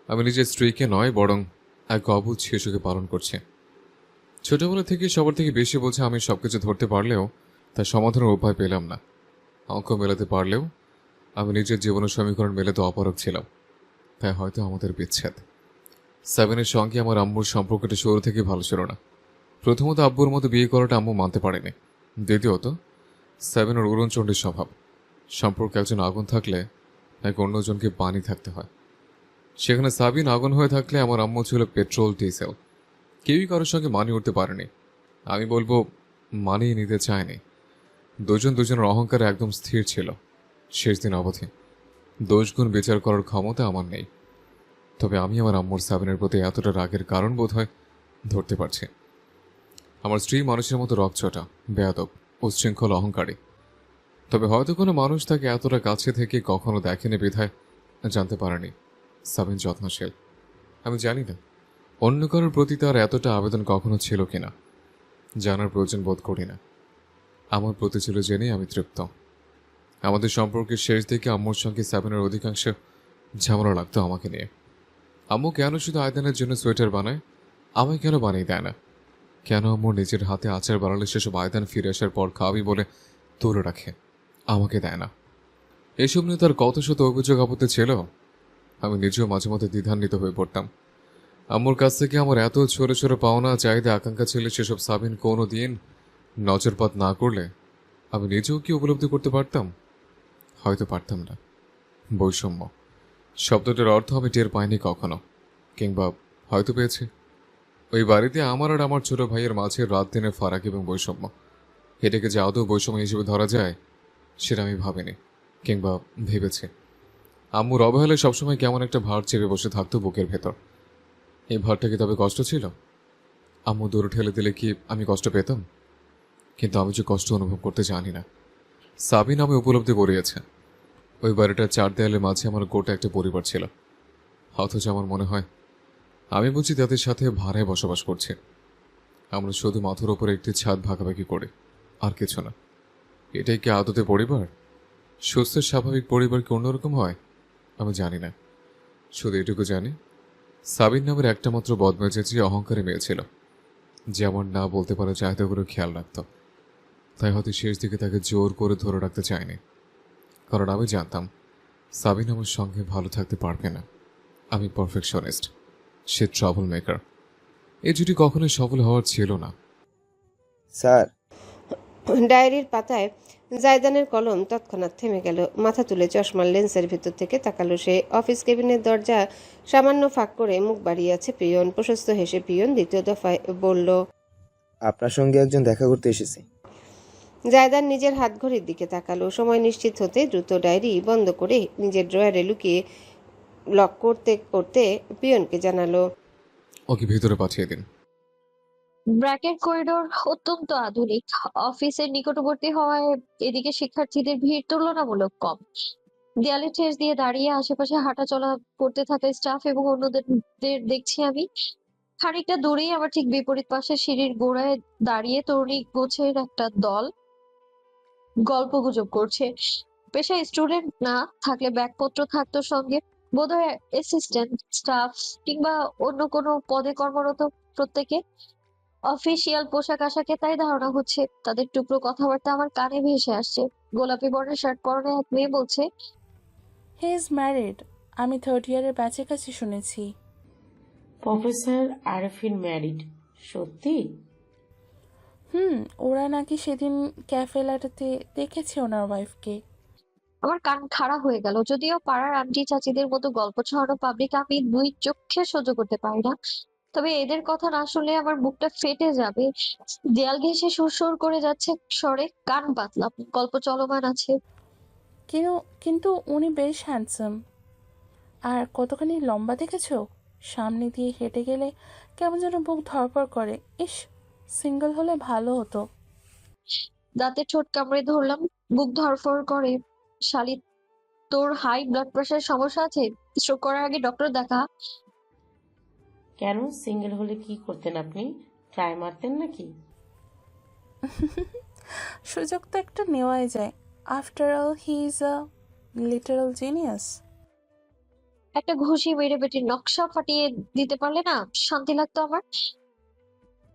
Speaker 4: আমি নিজের স্ত্রীকে নয়, বরং এক অবুঝ শিশুকে পালন করছি। ছোটবেলা থেকে সবার থেকে বেশি বোঝা আমি সবকিছু ধরতে পারলেও তার সমাধানের উপায় পেলাম না। অঙ্ক মেলাতে পারলেও আমি নিজের জীবনের সমীকরণ মেলাতে অপারগ ছিলাম। তাই হয়তো আমাদের বিচ্ছেদ। সাবিনের সঙ্গে আমার আম্মুর সম্পর্কটা শুরু থেকে ভালো ছিল না। প্রথমত আব্বুর মতো বিয়ে করাটা আম্মু মানতে পারেনি। দ্বিতীয়ত সাবিনের উড়নচণ্ডীর স্বভাব। সম্পর্কে একজন আগুন থাকলে নাকি অন্যজনকে পানি থাকতে হয়। সেখানে সাবিন আগুন হয়ে থাকলে আমার আম্মু ছিল পেট্রোল ডিজেল। কেউই কারোর সঙ্গে মানিয়ে উঠতে পারেনি। আমি বলবো মানিয়ে নিতে চায়নি। দুজনের অহংকারে একদম স্থির ছিল শেষ দিন অবধি। দোষগুণ বিচার করার ক্ষমতা আমার নেই। তবে আমি আমার আম্মুর সাবিনের প্রতি এতটা রাগের কারণ বোধ হয় ধরতে পারছি। আমার স্ত্রী মানুষের মতো রকচটা, বেয়াদব, উচ্ছৃঙ্খল, অহংকারী। তবে হয়তো কোনো মানুষ তাকে এতটা কাছে থেকে কখনো দেখেনি বিধায় জানতে পারেনি সাবিন যত্নশীল। আমি জানি না অন্য কারোর প্রতি তার এতটা আবেদন কখনো ছিল কিনা, জানার প্রয়োজন বোধ করি না। আমার প্রতি ছিল জেনেই আমি তৃপ্ত। আমাদের সম্পর্কের শেষ দিকে আম্মুর সঙ্গে সাবিনের অধিকাংশ ঝামেলা লাগতো আমাকে নিয়ে। আম্মু কেন শুধু আয়দানের জন্য সোয়েটার বানায়, আমায় কেন বানিয়ে দেয় না? কেন আম্মু নিজের হাতে আচার বানালে সেসব আয়দান ফিরে আসার পর খাওয়াবি বলে তুলে রাখে, আমাকে দেয় না? এসব নিয়ে তার কত শত অভিযোগ আপত্তি ছিল। আমি নিজেও মাঝে মধ্যে দ্বিধান্বিত হয়ে পড়তাম। আম্মুর কাছ থেকে আমার এত ছোট ছোট পাওনা, চাহিদা, আকাঙ্ক্ষা ছিল, সেসব সাবিন কোনো দিন নজরপাত না করলে আমি নিজেও কি উপলব্ধি করতে পারতাম? হয়তো পারতাম না। বৈষম্য শব্দটার অর্থ আমি টের পাইনি কখনো, কিংবা হয়তো পেয়েছি। ওই বাড়িতে আমার আর আমার ছোট ভাইয়ের মাঝে রাত দিনের ফারাক এবং বৈষম্য, এটাকে যে আদৌ বৈষম্য হিসেবে ধরা যায় সেটা আমি ভাবিনি, কিংবা ভেবেছি। আম্মুর অবহেলায় সবসময় কেমন একটা ভার চেপে বসে থাকতো বুকের ভেতর। এই ভারটা কি তবে কষ্ট ছিল? আম্মু দূরে ঠেলে দিলে কি আমি কষ্ট পেতাম? কিন্তু আমি যে কষ্ট অনুভব করতে জানি না, সাবিন আমি উপলব্ধি করিয়েছে। ওই বাড়িটার চার দেয়ালের মাঝে আমার গোটা একটা পরিবার ছিল, অথচ আমার মনে হয় আমি বুঝি তাদের সাথে ভাড়ায় বসবাস করছি। আমরা শুধু মাথার ওপরে একটি ছাদ ভাগাভাগি করি, আর কিছু না। এটাই কি আদতে পরিবার? সুস্থ স্বাভাবিক পরিবার কি অন্যরকম হয়? আমি জানি না। শুধু এটুকু জানি, সাবিন নামের একটা মাত্র বদমেজাজি অহংকারী মেয়ে ছিল, যে আমার না বলতে পারা চাহিদাগুলো খেয়াল রাখত। তাই হয়তো শেষ দিকে তাকে জোর করে ধরে রাখতে চাইনি, কারণ আমি জানতাম সাবিন আমার সঙ্গে ভালো থাকতে পারবে না। আমি পারফেকশনিস্ট, সে ট্রাবল মেকার। এই জুটি কখনোই সফল হওয়ার ছিল না।
Speaker 10: স্যার,
Speaker 5: ডায়েরির পাতায় জায়দানের কলম তৎক্ষণাৎ থেমে গেল। মাথা তুলে চশমার লেন্সের ভিতর থেকে তাকালো সে। অফিস কেবিনের দরজা সামান্য ফাঁক করে মুখ বাড়িয়ে আছে পিয়ন। প্রশস্ত হেসে পিয়ন দ্বিতীয় দফায় বলল,
Speaker 10: আপনার সঙ্গে একজন দেখা করতে এসেছে।
Speaker 5: জায়দান নিজের হাত ঘড়ির দিকে তাকালো। সময় নিশ্চিত হতে দ্রুত ডায়েরি বন্ধ করে নিজের ড্রয়ারে লুকিয়ে লক করতে করতে পিয়নকে জানালো,
Speaker 4: ওকে ভিতরে পাঠিয়ে দিন।
Speaker 2: ব্র্যাকেট করিডোর অত্যন্ত আধুনিক। অফিসের নিকটবর্তী হওয়ায় এদিকে শিক্ষার্থীদের ভিড় তুলনামূলক কম। দেয়ালে ঠেস দিয়ে দাঁড়িয়ে আশেপাশে হাঁটাচলা করতে থাকা স্টাফ এবং অন্যদের দেখছি আমি। খানিকটা দূরেই আমার ঠিক বিপরীত পাশে সিঁড়ির গোড়ায় দাঁড়িয়ে তরুণী গোছের একটা দল গল্পগুজব করছে। পেশায় স্টুডেন্ট না থাকলে ব্যাগপত্র থাকতো সঙ্গে, বোধহয় অ্যাসিস্ট্যান্ট, স্টাফ কিংবা অন্য কোনো পদে কর্মরত প্রত্যেকে। অফিসিয়াল পোশাক আশাকে তাই ধারণা হচ্ছে। তাদের টুকরো কথাবার্তা আমার কানে ভেসে আসছে। গোলাপি বর্ণের শার্ট পরনে এক মেয়ে বলছে,
Speaker 6: হি ইজ ম্যারিড। আমি থার্ড ইয়ারের ব্যাচের কাছে শুনেছি।
Speaker 11: Professor Arfin married? সত্যি?
Speaker 6: ওরা নাকি সেদিন ক্যাফে ল্যাটাতে দেখেছে ওনার ওয়াইফকে।
Speaker 2: আমার কান খাড়া হয়ে গেল। যদিও পাড়ার আন্টি চাচিদের মতো গল্প ছড়ানো পাবলিক আমি দুই চোখে সহ্য করতে পারি না, তবে এদের কথা না শুনলে আমার বুকটা ফেটে যাবে। দেয়াল ঘেঁষে সুরসুর করে যাচ্ছে স্বরে, কান পাতলাম। গল্প চলমান আছে।
Speaker 6: কিন্তু কিন্তু উনি বেশ হ্যান্ডসাম। আর কতখানি লম্বা দেখেছো? সামনে দিয়ে হেঁটে গেলে কেমন যেন বুক ধড়ফড় করে। ইস, সিঙ্গেল হলে ভালো হতো।
Speaker 2: দাঁতে ঠোঁট কামড়ে ধরলাম। বুক ধড়ফড় করে। শালি, তোর হাই ব্লাড প্রেশার সমস্যা আছে? স্ট্রোক করার আগে ডক্টর দেখা।
Speaker 11: কেন, সিঙ্গেল হলে কি করতেন আপনি? ট্রাই মারতেন নাকি?
Speaker 6: সুযোগ তো একটা নেওয়াই যায়। After all he is a literal genius.
Speaker 2: একটা ঘুষি মেরে পেটের নকশা ফাটিয়ে দিতে পারলে না শান্তি লাগতো আমার।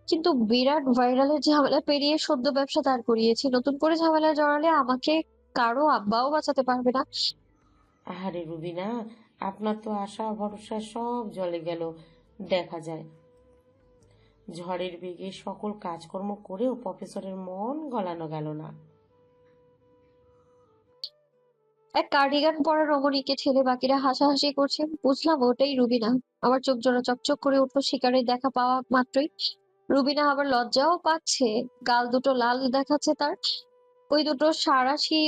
Speaker 2: কিন্তু বিরাট ভাইরালের ঝামেলা পেরিয়ে সদ্য ব্যবসা দাঁড় করিয়েছি। নতুন করে ঝামেলা জড়ালে আমাকে কারো আব্বাও বাঁচাতে পারবে না।
Speaker 11: আহারে রুবিনা, আপনার তো আশা ভরসা সব জলে গেল দেখা যায়। ঝড়ের বেগে সকল কাজকর্ম করেও প্রফেসরের মন গলানো গেল না।
Speaker 2: এক কার্ডিগান পরা রমণীকে ঠেলে বাকিরা হাসাহাসি করছে। বুঝলাম ওটাই রুবিনা। আমার চোখ জোড়া চকচক করে উঠলো শিকারের দেখা পাওয়া মাত্রই। রুবিনা আবার লজ্জাও পাচ্ছে, গাল দুটো লাল দেখাচ্ছে তার। ওই দুটো সাঁড়াশি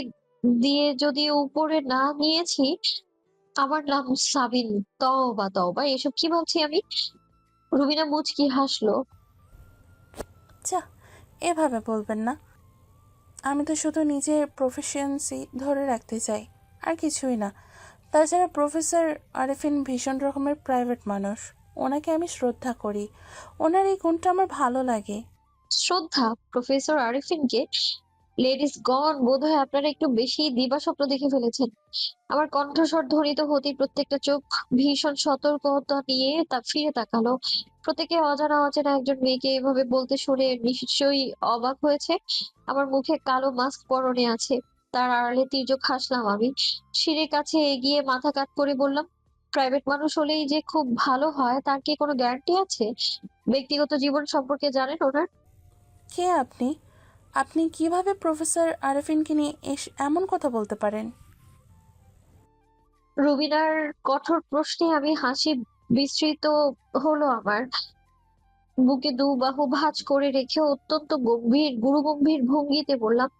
Speaker 2: দিয়ে যদি উপরে না নিয়েছি, আমার নাম সাবিন। তওবা তওবা, এসব কি ভাবছি আমি? রুবিনা মুচকি হাসলো।
Speaker 6: যা, এভাবে বলবেন না। আমি তো শুধু নিজের প্রফেশনসি ধরে রাখতে চাই, আর কিছুই না। তাছাড়া প্রফেসর আরিফিন ভীষণ রকমের প্রাইভেট মানুষ। ওনাকে আমি শ্রদ্ধা করি, ওনার এই গুণটা আমার ভালো লাগে।
Speaker 2: শ্রদ্ধা প্রফেসর আরিফিনকে? লেডিস গণ, বোধহয় আপনারা একটু বেশি দিবাস্বপ্ন দেখে ফেলেছেন। আমার কণ্ঠস্বর ধ্বনিত হতেই প্রত্যেকটা চোখ ভীষণ সতর্কতা নিয়ে তা ফিরে তাকালো। প্রত্যেকে অজানা অচেনা একজন মেয়েকে এভাবে বলতে শুনে নিশ্চয়ই অবাক হয়েছে। আমার মুখে কালো মাস্ক পরনে আছে, তার আড়ালে তির্যক হাসলাম আমি। সিঁড়ির কাছে এগিয়ে মাথা কাত করে বললাম, প্রাইভেট মানুষ হলেই যে খুব ভালো হয় তার কি কোনো গ্যারান্টি আছে? ব্যক্তিগত জীবন সম্পর্কে জানেন ওনার?
Speaker 6: কে আপনি? আপনি কিভাবে প্রফেসর আরিফিনকে নিয়ে এমন কথা বলতে পারেন?
Speaker 2: রুবিনার কঠোর প্রশ্নে আমি হাসি বিস্মৃত হলো আমার। বুকে দু বাহু ভাঁজ করে রেখে অত্যন্ত গম্ভীর গুরুগম্ভীর ভঙ্গিতে বললাম,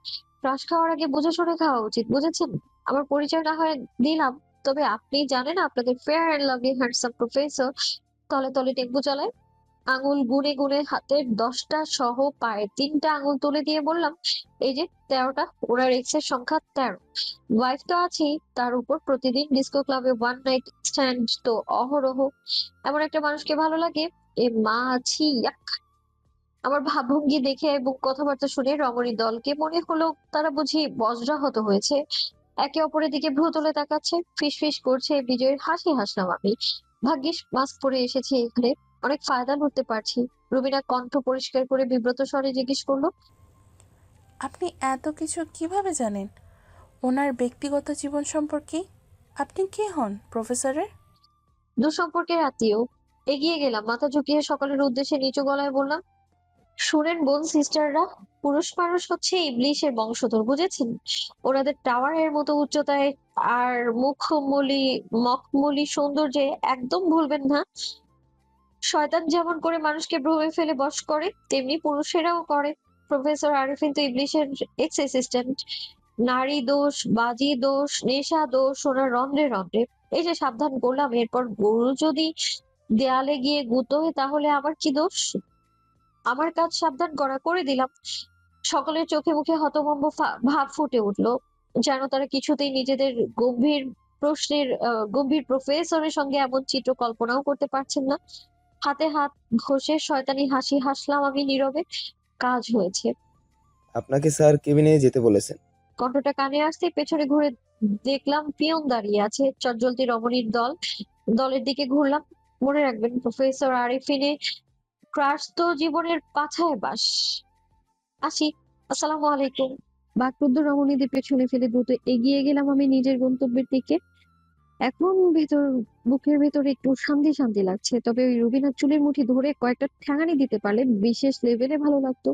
Speaker 2: রস খাওয়ার আগে বুঝে শুনে খাওয়া উচিত, বুঝেছেন? আমার পরিচয় না হয় দিলাম, তবে আপনি জানেন আপনাদের fair and lovely handsome professor তলে তলে টেম্পু চালায়। আঙুল গুনে গুনে হাতের 10টা সহ পায়ের 3টা আঙুল তুলে দিয়ে বললাম, এই যে 13টা, ওনার এক্স এর সংখ্যা 13। ওয়াইফ তো আছেই, তার উপর প্রতিদিন ডিস্কো ক্লাবে ওয়ান নাইট স্ট্যান্ড তো অহরহ। এমন একটা মানুষকে ভালো লাগে? এ মা ছি, ইয়াক! আমার ভাবভঙ্গি দেখে এবং কথাবার্তা শুনে রমণীর দলকে মনে হলো তারা বুঝি বজ্রাহত হয়েছে। একে অপরের দিকে ভ্রু তুলে তাকাচ্ছে, ফিসফিস করছে। বিজয়ের হাসি হাসলাম আমি। ভাগ্যিস মাস্ক পরে এসেছি এখানে, অনেক ফায়দা করতে পারছি। রুবিনা কণ্ঠ পরিষ্কার করে বিব্রত স্বরে জিজ্ঞেস করলো,
Speaker 6: আপনি এত কিছু কিভাবে জানেন ওনার ব্যক্তিগত জীবন সম্পর্কে? আপনি কে হন প্রফেসরের?
Speaker 2: দুঃসম্পর্কের আত্মীয়। এগিয়ে গেলাম, মাথা ঝুঁকিয়ে সকলের উদ্দেশ্যে নিচু গলায় বললাম, শুনেন বোন সিস্টাররা, পুরুষ মানুষ হচ্ছে ইবলিশের বংশধর, বুঝেছেন? ওনাদের টাওয়ারের মতো উচ্চতায় আর মখমলি সৌন্দর্যে একদম ভুলবেন না। শয়তান যেমন করে মানুষকে ভ্রমে ফেলে বশ করে, তেমনি পুরুষেরাও করে। প্রফেসর আরিফিন তো ইবলিশের এক্স অ্যাসিস্ট্যান্ট। নারী দোষ, বাজি দোষ, নেশা দোষ ওনার রন্ধ্রে রন্ধ্রে। এই যে সাবধান করলাম, এরপর গরু যদি দেয়ালে গিয়ে গুতোয় তাহলে আমার কি দোষ? আমার কাজ সাবধান করা, করে দিলাম। সকলের চোখে মুখে হতভম্ব ভাব ফুটে উঠলো, যেন তারা কিছুতেই নিজেদের গম্ভীর গম্ভীর প্রফেসরের সঙ্গে এমন চিত্র কল্পনাও করতে পারছেন না। হাতে হাত ঘষে শয়তানি হাসি হাসলাম আমি নীরবে। কাজ হয়েছে।
Speaker 10: আপনাকে স্যার কেবিনে যেতে বলেছেন।
Speaker 2: কণ্ঠটা কানে আসতে পেছনে ঘুরে দেখলাম পিয়ন দাঁড়িয়ে আছে, চটজলতি রমণীর দলের দিকে ঘুরলাম। মনে রাখবেন প্রফেসর আরিফিনে ক্রাশ তো জীবনের পাছায় বাস। আসি, আসসালামু আলাইকুম। বাকরুদ্ধ রমণীদের পেছনে ফেলে দ্রুত এগিয়ে গেলাম আমি নিজের গন্তব্যের দিকে। এখন বুকের ভেতরে একটু শান্তি শান্তি লাগছে, তবে ওই রুবিনার চুলের মুঠি ধরে কয়েকটা ঠ্যাঙানি দিতে পারলে বিশেষ লেভেলে ভালো লাগতো।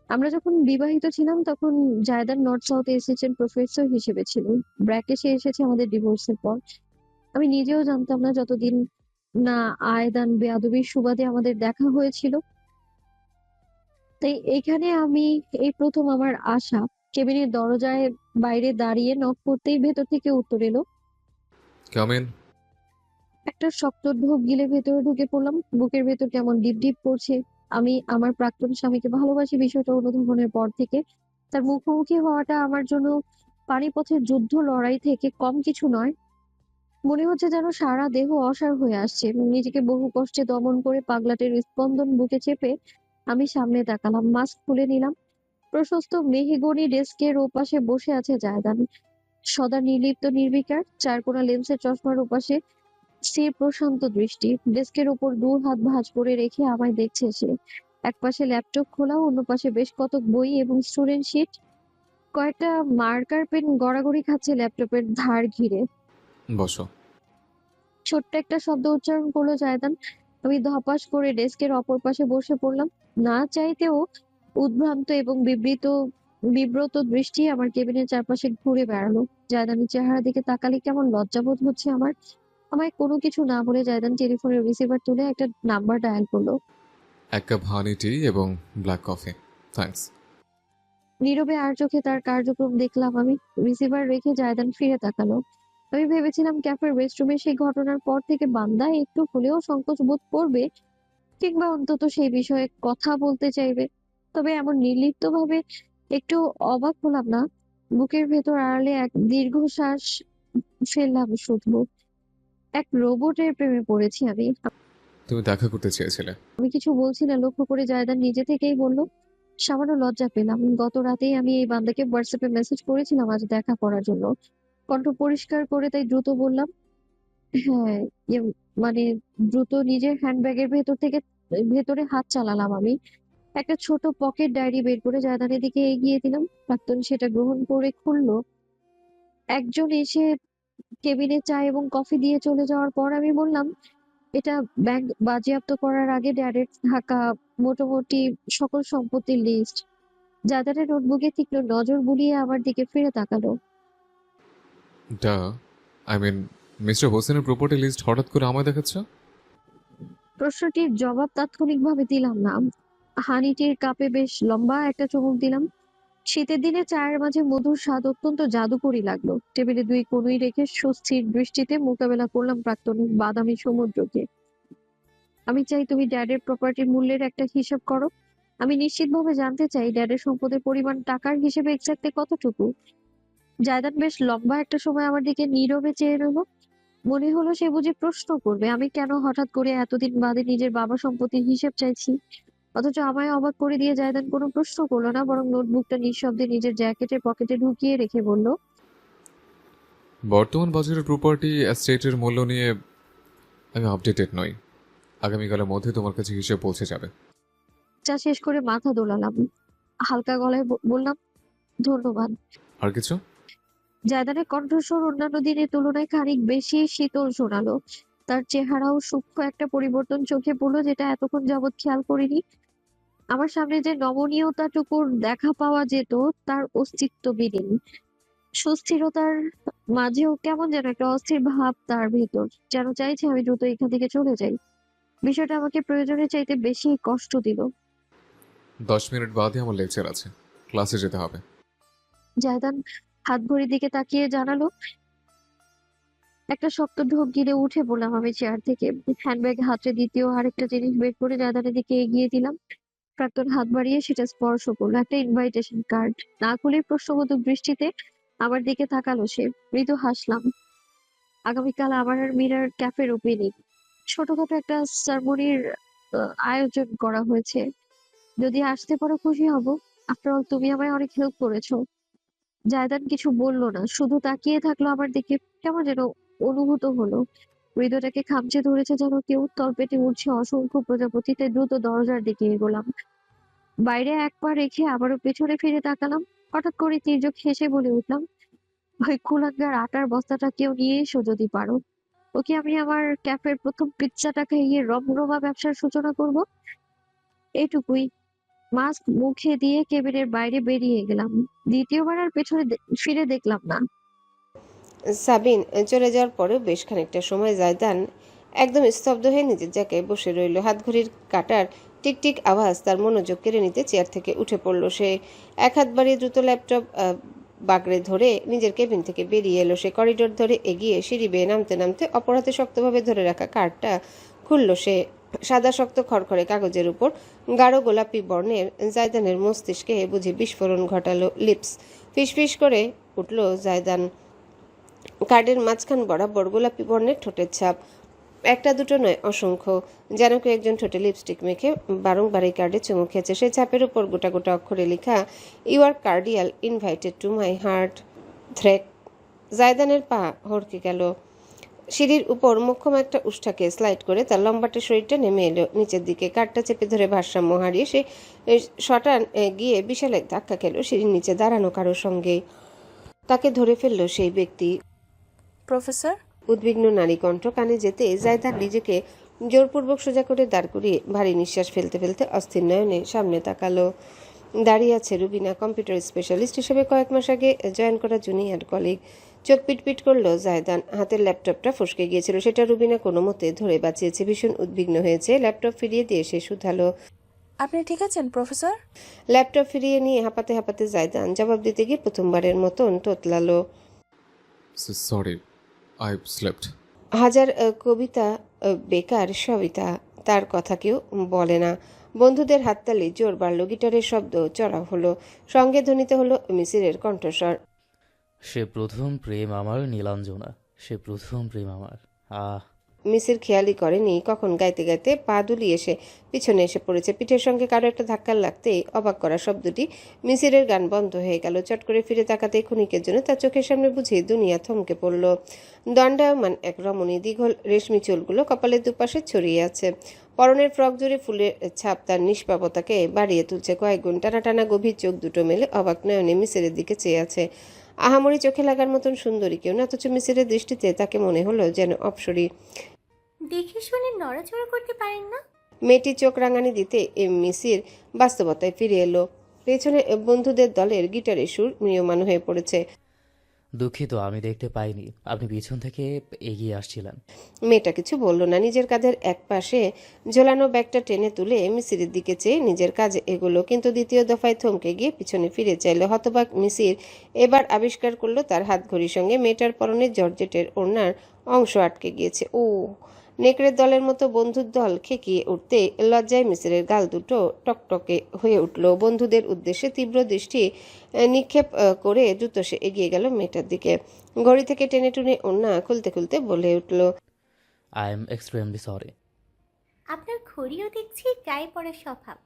Speaker 2: আমরা যখন বিবাহিত ছিলাম তখন জায়দান নর্থ সাউথ অ্যাসিস্ট্যান্ট প্রফেসর হিসেবে ছিল। ব্র্যাকে সে এসেছে আমাদের ডিভোর্সের পর। আমি নিজেও জানতাম না যতদিন না আয়দান বেয়াদবির সুবাদে আমাদের দেখা হয়েছিল। তাই এখানে আমি এই প্রথম আমার আসা। কেবিনের দরজায় বাইরে দাঁড়িয়ে নক করতেই ভেতর থেকে উত্তর এলো।
Speaker 4: Come in.
Speaker 2: একটা শক্ত ঢোক গিলে ভেতরে ঢুকে পড়লাম। বুকের ভেতর কেমন ডিপ ডিপ করছে। আমি আমার প্রাক্তন স্বামীকে ভালোবাসি বিষয়টা অনুধাবনের পর থেকে তার মুখোমুখি হওয়াটা আমার জন্য পানিপথের যুদ্ধ লড়াই থেকে কম কিছু নয়। মনে হচ্ছে যেন সারা দেহ অসাড় হয়ে আসছে। নিজেকে বহু কষ্টে দমন করে পাগলাটের স্পন্দন বুকে চেপে আমি সামনে তাকালাম, মাস্ক খুলে নিলাম। প্রশস্ত মেহগনি ডেস্কের ওপাশে বসে আছে জায়দান, সদা নির্লিপ্ত নির্বিকার, চারকোনা লেন্সের চশমার ওপাশে স্থির প্রশান্ত দৃষ্টি। ডেস্কের উপর 2 হাত ভাঁজ করে রেখে আমায় দেখছে সে। এক পাশে ল্যাপটপ খোলা, অন্য পাশে বেশ কতক বই এবং স্টুডেন্ট শিট। কয়েকটা মার্কার পেন গড়াগড়ি খাচ্ছে ল্যাপটপের ধার ঘিরে।
Speaker 4: বসো।
Speaker 2: ছোট্ট একটা শব্দ উচ্চারণ করলো জায়দান। আমি ধপাস করে ডেস্কের অপর পাশে বসে পড়লাম। না চাইতেও উদ্ভ্রান্ত এবং বিবৃত বিব্রত দৃষ্টি আমার কেবিনের চারপাশে ঘুরে বেড়ালো। জায়দানের চেহারা দিকে তাকালে কেমন লজ্জাবোধ হচ্ছে আমার। আমায় কোনো কিছু না বলে জায়দান টেলিফোনের রিসিভার তুলে একটা নাম্বার ডায়াল করলো।
Speaker 4: 1 কাপ হানি টি এবং ব্ল্যাক কফি, থ্যাঙ্কস।
Speaker 2: নীরবে আর চোখে তার কার্যক্রম দেখলাম আমি। রিসিভার রেখে জায়দান ফিরে তাকালো। আমি ভেবেছিলাম ক্যাফের রেস্টরুমে সেই ঘটনার পর থেকে বান্দা একটু হলেও সংকোচ বোধ করবে, কিংবা অন্তত সেই বিষয়ে কথা বলতে চাইবে। তবে এমন নির্লিপ্তভাবে একটু অবাক হলাম না। বুকের ভেতর আড়ালে এক দীর্ঘশ্বাস ফেললাম শুধু। এক রোবটের প্রেমে পড়েছি আমি।
Speaker 4: তুমি দেখা করতে চেয়েছিলে।
Speaker 2: আমি কিছু বলছি না লক্ষ্য করে জায়দান নিজে থেকেই বলল, সামান্য লজ্জা পেলাম। গত রাতেই আমি এই বান্দাকে হোয়াটসঅ্যাপে মেসেজ করেছিলাম আজ দেখা করার জন্য। কণ্ঠ পরিষ্কার করে তাই দ্রুত বললাম, হ্যাঁ, ইয়ে মানে দ্রুত নিজের হ্যান্ডব্যাগের ভেতরে হাত চালালাম আমি। একটা ছোট পকেট ডায়েরি বের করে জায়দানের দিকে এগিয়ে দিলাম। প্রাক্তন সেটা গ্রহণ করে খুললো। একজন এসে কেবিনে চা এবং কফি দিয়ে চলে যাওয়ার পর আমি বললাম, এটা ব্যাংক বাজেয়াপ্ত করার আগে ড্যাডের থাকা মোটামুটি সকল সম্পত্তির লিস্ট। জায়দানের নোটবুকে তীক্ষ্ণ নজর বুলিয়ে আমার দিকে ফিরে তাকালো।
Speaker 4: আই মিন, মিস্টার হোসেনের প্রপার্টি লিস্ট হঠাৎ করে আমায় দেখাচ্ছ?
Speaker 2: প্রশ্নটির জবাব তাৎক্ষণিকভাবে দিলাম না। হানিটির কাপে বেশ লম্বা একটা চুমুক দিলাম। শীতের দিনে চায়ের মাঝে মধুর স্বাদ অত্যন্ত জাদুকরী লাগলো। টেবিলে 2 কনুই রেখে সুস্থির দৃষ্টিতে মোকাবেলা করলাম প্রাক্তনের বাদামি সমুদ্রকে। আমি চাই তুমি ড্যাডের প্রপার্টির মূল্যের একটা হিসাব করো। আমি নিশ্চিতভাবে জানতে চাই ড্যাডের সম্পদের পরিমাণ টাকার হিসেবে এক্স্যাক্টলি কতটুকু। জায়দান বেশ লম্বা একটা সময় আমার দিকে নীরবে চেয়ে রইল। মনে হলো সে বুঝি প্রশ্ন করবে আমি কেন হঠাৎ করে এতদিন বাদে নিজের বাবা সম্পত্তির হিসেব চাইছি। অথচ আমায় অবাক করে দিয়ে জায়দান কোনো প্রশ্ন করলো না, বরং নোটবুকটা নিঃশব্দে নিজের জ্যাকেটের পকেটে ঢুকিয়ে রেখে বলল,
Speaker 4: বর্তমান বাজারের প্রপার্টি এস্টেটের মূল্য নিয়ে আমি আপডেটেড নই। আগামীকালের মধ্যে তোমার কাছে হিসেব পৌঁছে যাবে।
Speaker 2: চা শেষ করে মাথা দোলালাম। হালকা গলায় বললাম, ধন্যবাদ।
Speaker 4: আর কিছু?
Speaker 2: জায়দানের কণ্ঠস্বর অন্যান্য দিনের তুলনায় খানিক বেশি শীতল শোনালো। তার চেহারাও সূক্ষ্ম একটা পরিবর্তন চোখে পড়লো, যেটা এতক্ষণ যাবৎ খেয়াল করিনি। আমার সামনে যে নমনীয়তাটুকুর দেখা পাওয়া যেত তার অস্তিত্ব বিলীন। সুস্থিরতার মাঝেও কেমন যেন একটা অস্থির ভাব তার ভেতর, যেন চাইছে আমি দ্রুত এখান থেকে চলে যাই। বিষয়টা আমাকে প্রয়োজনের চাইতে বেশি কষ্ট দিল।
Speaker 4: 10 মিনিট বাদে আমার লেকচার আছে, ক্লাসে যেতে হবে।
Speaker 2: জায়দান হাত ঘড়ির দিকে তাকিয়ে জানালো। একটা শক্ত ঢোক গিলে উঠে পড়লাম আমি চেয়ার থেকে। হ্যান্ডব্যাগ হাতে দ্বিতীয় আরেকটা জিনিস বের করে জায়দানের দিকে এগিয়ে দিলাম। প্রাক্তন হাত বাড়িয়ে সেটা স্পর্শ করলো। একটা ইনভাইটেশন কার্ড। না খুলে প্রশ্নবোধক দৃষ্টিতে আমার দিকে তাকালো সে। মৃদু হাসলাম। আগামীকাল আমার আর মীরার ক্যাফের ওপেনিং। ছোটখাটো একটা সারমনির আয়োজন করা হয়েছে। যদি আসতে পারো খুশি হব। আফটার অল তুমি আমায় অনেক হেল্প করেছো। জায়দান কিছু বললো না, শুধু তাকিয়ে থাকলো আমার দিকে। কেমন যেন অনুভূত হলো হৃদয়টাকে খামচে ধরেছে যেন কেউ। তলপেটে উঠছে অসংখ্য প্রজাপতি। তাই দ্রুত দরজার দিকে এগোলাম। বাইরে এক পা রেখে আবারও পেছনে ফিরে তাকালাম। হঠাৎ করে তির্যক হেসে বলে উঠলাম, ওই কুলাঙ্গার আটার বস্তাটা কেউ নিয়ে এসো যদি পারো। ওকে আমি আমার ক্যাফের প্রথম পিৎজাটা খাইয়ে রমরমা ব্যবসার সূচনা করব। এইটুকুই। মাস্ক মুখে দিয়ে কেবিনের বাইরে বেরিয়ে গেলাম। দ্বিতীয়বার আর পেছনে ফিরে দেখলাম না।
Speaker 5: সাবিন চলে যাওয়ার পরেও বেশ খানিকটা সময় জায়দান একদম স্তব্ধ হয়ে নিজের জায়গায় বসে রইল। হাতঘড়ির কাঁটার টিকটিক আওয়াজ তার মনোযোগ কেড়ে নিতে চেয়ার থেকে উঠে পড়ল সে। এক হাত বাড়িয়ে দ্রুত ল্যাপটপ বাগড়ে ধরে নিজের কেবিন থেকে বেরিয়ে এলো সে। করিডোর ধরে এগিয়ে সিঁড়ি বেয়ে নামতে নামতে অপর হাতে শক্তভাবে ধরে রাখা কার্ডটা খুলল সে। সাদা শক্ত খড়খড়ে কাগজের উপর গাঢ় গোলাপি বর্ণের। জায়দানের মস্তিষ্কে বুঝি বিস্ফোরণ ঘটালো। লিপস ফিসফিস করে উঠল জায়দান। কার্ডের মাঝখান বরাবর গোলাপি বর্ণের ঠোঁটের ছাপ। একটা দুটো নয়, অসংখ্য। যেন কেউ একজন ঠোঁটে লিপস্টিক মেখে বারংবার এই কার্ডে চুমু খেয়েছে। সেই ছাপের উপর গোটা গোটা অক্ষরে লেখা, you are cordially invited to my heart থ্রেক। জায়দানের পা হড়কে গেল। সিঁড়ির উপর মোক্ষম একটা উষ্ঠাকে স্লাইড করে তার লম্বাটে শরীরটা নেমে এলো নিচের দিকে। কার্ডটা চেপে ধরে ভারসাম্য হারিয়ে সে শটান গিয়ে বিশাল এক ধাক্কা খেলো সিঁড়ির নিচে দাঁড়ানো কারোর সঙ্গে। তাকে ধরে ফেললো সেই ব্যক্তি।
Speaker 6: প্রফেসর।
Speaker 5: উদ্বিগ্ন নারী কণ্ঠ কানে যেতে জায়দান নিজেকে জোরপূর্বক সোজা করে দাঁড় করিয়ে ভারী নিঃশ্বাস ফেলতে ফেলতে অস্থির নয়নে সামনে তাকালো। দাঁড়িয়ে আছে রুবিনা, কম্পিউটার স্পেশালিস্ট হিসেবে কয়েক মাস আগে জয়েন করা জুনিয়র কলিগ। চোখ পিটপিট করলো জায়দান। হাতের ল্যাপটপটা ফসকে গিয়েছিল, সেটা রুবিনা কোনো মতে ধরে বাঁচিয়েছে। ভীষণ উদ্বিগ্ন হয়েছে। ল্যাপটপ ফিরিয়ে দিয়ে সে শুধালো।
Speaker 6: আপনি ঠিক আছেন প্রফেসর?
Speaker 5: ল্যাপটপ ফিরিয়ে নিয়ে হাঁপাতে হাঁপাতে জায়দান জবাব দিতে গিয়ে প্রথমবারের মতন তোতলালো।
Speaker 4: Sorry, I slept.
Speaker 5: হাজার কবিতা বেকার সবিতা, তার কথা কেউ বলে না। বন্ধুদের হাততালি জোর বাড়ল, গিটারের শব্দ চড়া হলো, সঙ্গে ধ্বনিত হলো মিসিরের কণ্ঠস্বর।
Speaker 3: সে প্রথম প্রেম আমার নীলাঞ্জনা, সে প্রথম প্রেম আমার। আহ
Speaker 5: মিসির খেয়ালই করেনি কখন গাইতে গাইতে পা দুলিয়ে এসে পিছনে এসে পড়েছে। পিঠের সঙ্গে কারো একটা ধাক্কা লাগতেই অবাক করা শব্দটি। মিসিরের গান বন্ধ হয়ে গেল। চট করে ফিরে তাকাতেই ক্ষণিকের জন্য তার চোখের সামনে বুঝি দুনিয়া থমকে পড়ল। দণ্ডায়মান এক রমণী, দীঘল রেশমি চুলগুলো কপালের দুপাশে ছড়িয়ে আছে। পরনের ফ্রক জুড়ে ফুলের ছাপ তার নিষ্পাপতাকে বাড়িয়ে তুলছে। কয়েক গুণ টানা টানা গভীর চোখ দুটো মেলে অবাক নয়নে মিসিরের দিকে চেয়ে আছে। আহামরি চোখে লাগার মতন সুন্দরী কেউ না, অথচ মিসিরের দৃষ্টিতে তাকে মনে হলো যেন অপসরী।
Speaker 1: দেখে শুনে নড়াচড়া করতে পারেন না?
Speaker 5: মেয়েটি চোখ রাঙানি দিতে মিসির বাস্তবতায় ফিরে এলো। পেছনে বন্ধুদের দলের গিটারের সুর ম্রিয়মান হয়ে পড়েছে।
Speaker 3: দুঃখিত, আমি দেখতে পাইনি, আপনি পিছন থেকে এগিয়ে আসছিলেন।
Speaker 5: মেয়েটা কিছু বলল না। নিজের কাঁধের এক পাশে ঝোলানো ব্যাগটা টেনে তুলে মিসিরের দিকে চেয়ে নিজের কাজে এগোলো, কিন্তু দ্বিতীয় দফায় থমকে গিয়ে পিছনে ফিরে চাইল। হতবাক মিসির এবার আবিষ্কার করলো তার হাত ঘড়ির সঙ্গে মেয়েটার পরনে জর্জেটের ওড়নার অংশ আটকে গিয়েছে। ও নেকড়ের দলের মতো বন্ধুর দল খেকিয়ে উঠতে লজ্জায় মিসিরের গাল দুটো টকটকে হয়ে উঠল। বন্ধুদের উদ্দেশ্যে তীব্র দৃষ্টি নিক্ষেপ করে দ্রুত সে এগিয়ে গেল মেয়েটার দিকে। ঘড়ি থেকে টেনে টুনে ওড়না খুলতে খুলতে বলে উঠল।
Speaker 3: I am extremely sorry.
Speaker 1: আপনার ঘড়িও দেখছি গায়ে পড়ার স্বভাব।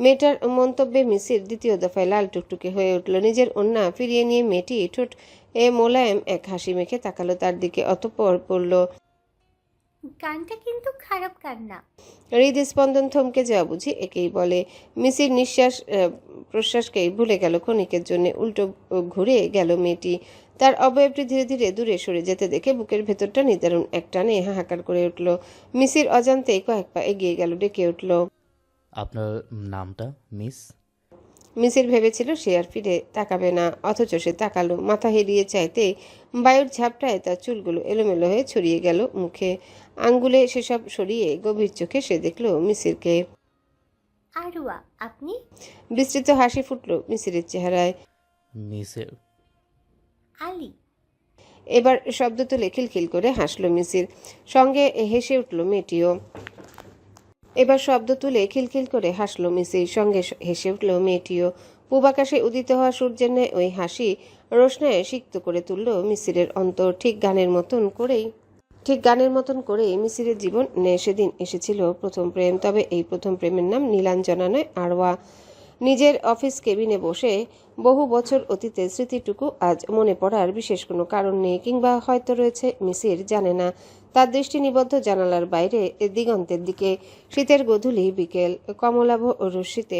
Speaker 5: মেয়েটার মন্তব্যে মিসির দ্বিতীয় দফায় লাল টুকটুকে হয়ে উঠল। নিজের ওড়না ফিরিয়ে নিয়ে মেয়েটি ঠোঁট মোলায়েম এক হাসি মেখে তাকালো তার দিকে। অতঃপর পড়ল,
Speaker 1: গানটা কিন্তু খারাপ গান না।
Speaker 5: হৃদস্পন্দন থমকে যাওয়া বুঝি একেই বলে। মিসির নিঃশ্বাস প্রশ্বাসকেই ভুলে গেল ক্ষণিকের জন্য। উল্টো ঘুরে গেল মেয়েটি। তার অবয়বটি ধীরে ধীরে দূরে সরে যেতে দেখে বুকের ভেতরটা নিদারুণ এক টানে হাহাকার করে উঠল। মিসির অজান্তেই কয়েক পা এগিয়ে গেল, ডেকে উঠল।
Speaker 3: আপনার নামটা মিস?
Speaker 5: মিসির ভেবেছিল সে আর ফিরে তাকাবে না, অথচ সে তাকালো। মাথা হেলিয়ে চাইতে বায়ুর ঝাপটায় তার চুলগুলো এলোমেলো হয়ে ছড়িয়ে গেল মুখে। আঙ্গুলে সেসব সরিয়ে গভীর চোখে সে দেখল মিসিরকে।
Speaker 1: আরুয়া, আপনি?
Speaker 5: বিস্তৃত হাসি ফুটল মিসিরের চেহারায়।
Speaker 3: মিসের।
Speaker 1: আলী।
Speaker 5: এবার শব্দ তুলে খিলখিল করে হাসল মিসির। সঙ্গে হেসে উঠল মেয়েটিও। এবার শব্দ তুলে খিলখিল করে হাসল মিসির, সঙ্গে হেসে উঠল মেয়েটিও। পূবাকাশে উদিত হওয়া সূর্যের ন্যায় ওই হাসি রোশনায় সিক্ত করে তুলল মিসিরের অন্তর। ঠিক গানের মতন করেই মিসিরের জীবন সেদিন এসেছিল প্রথম প্রেম। তবে এই প্রথম প্রেমের নাম নীলাঞ্জনা নয়, আরওয়া। নিজের অফিস কেবিনে বসে বহু বছর অতীতের স্মৃতিটুকু আজ মনে পড়ার বিশেষ কোনো কারণ নেই, কিংবা হয়তো রয়েছে, মিসির জানে না। তার দৃষ্টি নিবদ্ধ জানালার বাইরে দিগন্তের দিকে। শীতের গধূলি বিকেল, কমলাভ রশ্মিতে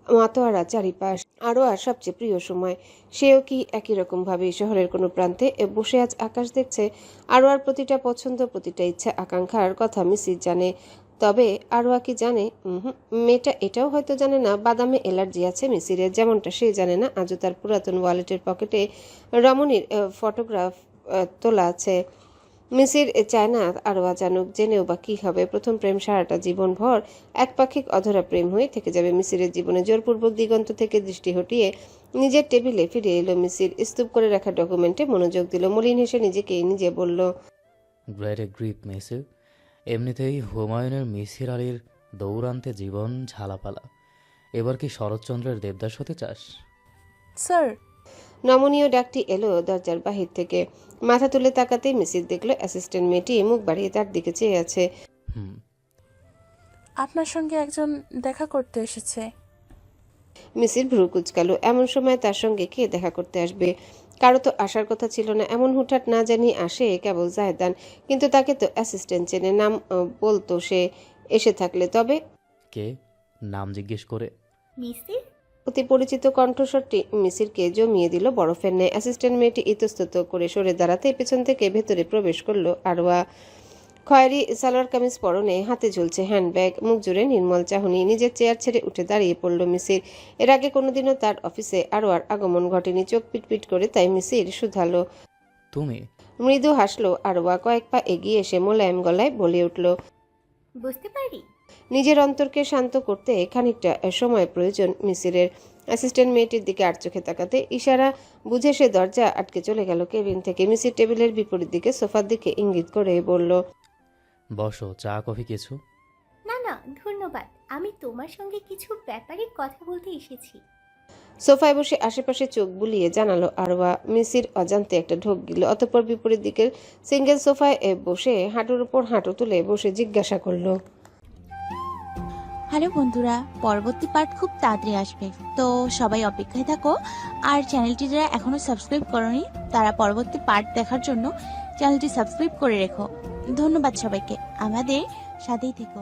Speaker 5: মাতোয়ারা চারিপাশ। আরও আর সবচেয়ে প্রিয় সময়। সেও কি একই রকমভাবে শহরের কোনো প্রান্তে বসে আজ আকাশ দেখছে? আরও আর প্রতিটা পছন্দ, প্রতিটা ইচ্ছা আকাঙ্ক্ষার কথা মিসির জানে। তবে আরোয়া কি জানে? মেয়েটা এটাও হয়তো জানে না বাদামে অ্যালার্জি আছে মিসিরের, যেমনটা সে জানে না আজও তার পুরাতন ওয়ালেটের পকেটে রমণীর ফটোগ্রাফ তোলা আছে। মিসির চায় না আরোয়া জানুক, জেনেও বা কী হবে। প্রথম প্রেম সারাটা জীবন ভর একপাক্ষিক অধরা প্রেম হয়ে থেকে যাবে মিসিরের জীবনে। জোরপূর্বক দিগন্ত থেকে দৃষ্টি হটিয়ে নিজের টেবিলে ফিরে এলো মিসির। স্তূপ করে রাখা ডকুমেন্টে মনোযোগ দিল। মলিন হেসে নিজে বলল,
Speaker 3: গ্রেট এ গ্রিপ মিসির। এমনিতেই হুমায়ুনের মিসির আলীর দৌড়ান্তে জীবন ঝালাপালা। এবার কি শরৎচন্দ্রের দেবদাস হতে চাস?
Speaker 6: স্যার।
Speaker 5: নমনীয় ডাকটি এলো দরজার বাহির থেকে। মাথা তুলে তাকাতেই মিসির দেখলো অ্যাসিস্ট্যান্ট মেয়েটি মুখ বাড়িয়ে তার দিকে চেয়ে আছে।
Speaker 6: আপনার সঙ্গে একজন দেখা করতে এসেছে।
Speaker 5: মিসির ভ্রু কুচকালো। এমন সময় তার সঙ্গে কে দেখা করতে আসবে? কারো তো আসার কথা ছিল না। এমন হুটহাট না জানি আসে কেবল জায়দান, কিন্তু তাকে তো অ্যাসিস্ট্যান্ট চেনে, নাম বলতো সে এসে থাকলে। তবে
Speaker 3: কে? নাম জিজ্ঞেস করে।
Speaker 1: মিসির।
Speaker 5: অতি পরিচিত কণ্ঠস্বরটি মিসিরকে জমিয়ে দিল বরফের ন্যায়। অ্যাসিস্ট্যান্ট মেয়েটি ইতস্তত করে সরে দাঁড়াতে পেছন থেকে ভেতরে প্রবেশ করলো আরওয়া। খয়েরি সালোয়ার কামিজ পরনে, হাতে ঝুলছে হ্যান্ডব্যাগ, মুখ জুড়ে নির্মল চাহনি। নিজের চেয়ার ছেড়ে উঠে দাঁড়িয়ে পড়ল মিসির। এর আগে কোনোদিনও তার অফিসে আরোয়ার আগমন ঘটেনি। চোখ পিটপিট করে তাই মিসির শুধালো।
Speaker 3: তুমি?
Speaker 5: মৃদু হাসলো আরোয়া। কয়েক পা এগিয়ে এসে মোলায়েম গলায় বলে উঠল,
Speaker 1: বুঝতে পারি।
Speaker 5: নিজের অন্তরকে শান্ত করতে খানিকটা সময় প্রয়োজন মিসিরের। অ্যাসিস্ট্যান্ট মেয়েটির দিকে আর চোখে তাকাতে ইশারা বুঝে সে দরজা আটকে চলে গেল কেবিন থেকে। মিসির টেবিলের বিপরীত দিকে সোফার দিকে ইঙ্গিত করে বলল,
Speaker 3: বসো, চা কফি কিছু?
Speaker 1: না না ধন্যবাদ, আমি তোমার সঙ্গে কিছু ব্যাপারে কথা বলতে এসেছি।
Speaker 5: সোফায় বসে আশেপাশে চোখ বুলিয়ে জানালো আরোয়া। মিসির অজান্তে একটা ঢোক গিল। অতঃপর বিপরীত দিকের সিঙ্গেল সোফায় বসে হাঁটুর উপর হাঁটু তুলে বসে জিজ্ঞাসা করলো,
Speaker 12: হ্যালো বন্ধুরা, পরবর্তী পার্ট খুব তাড়াতাড়ি আসবে, তো সবাই অপেক্ষায় থাকো। আর চ্যানেলটি যারা এখনো সাবস্ক্রাইব করনি তারা পরবর্তী পার্ট দেখার জন্য চ্যানেলটি সাবস্ক্রাইব করে রেখো। ধন্যবাদ সবাইকে, আমাদের সাথেই থেকো।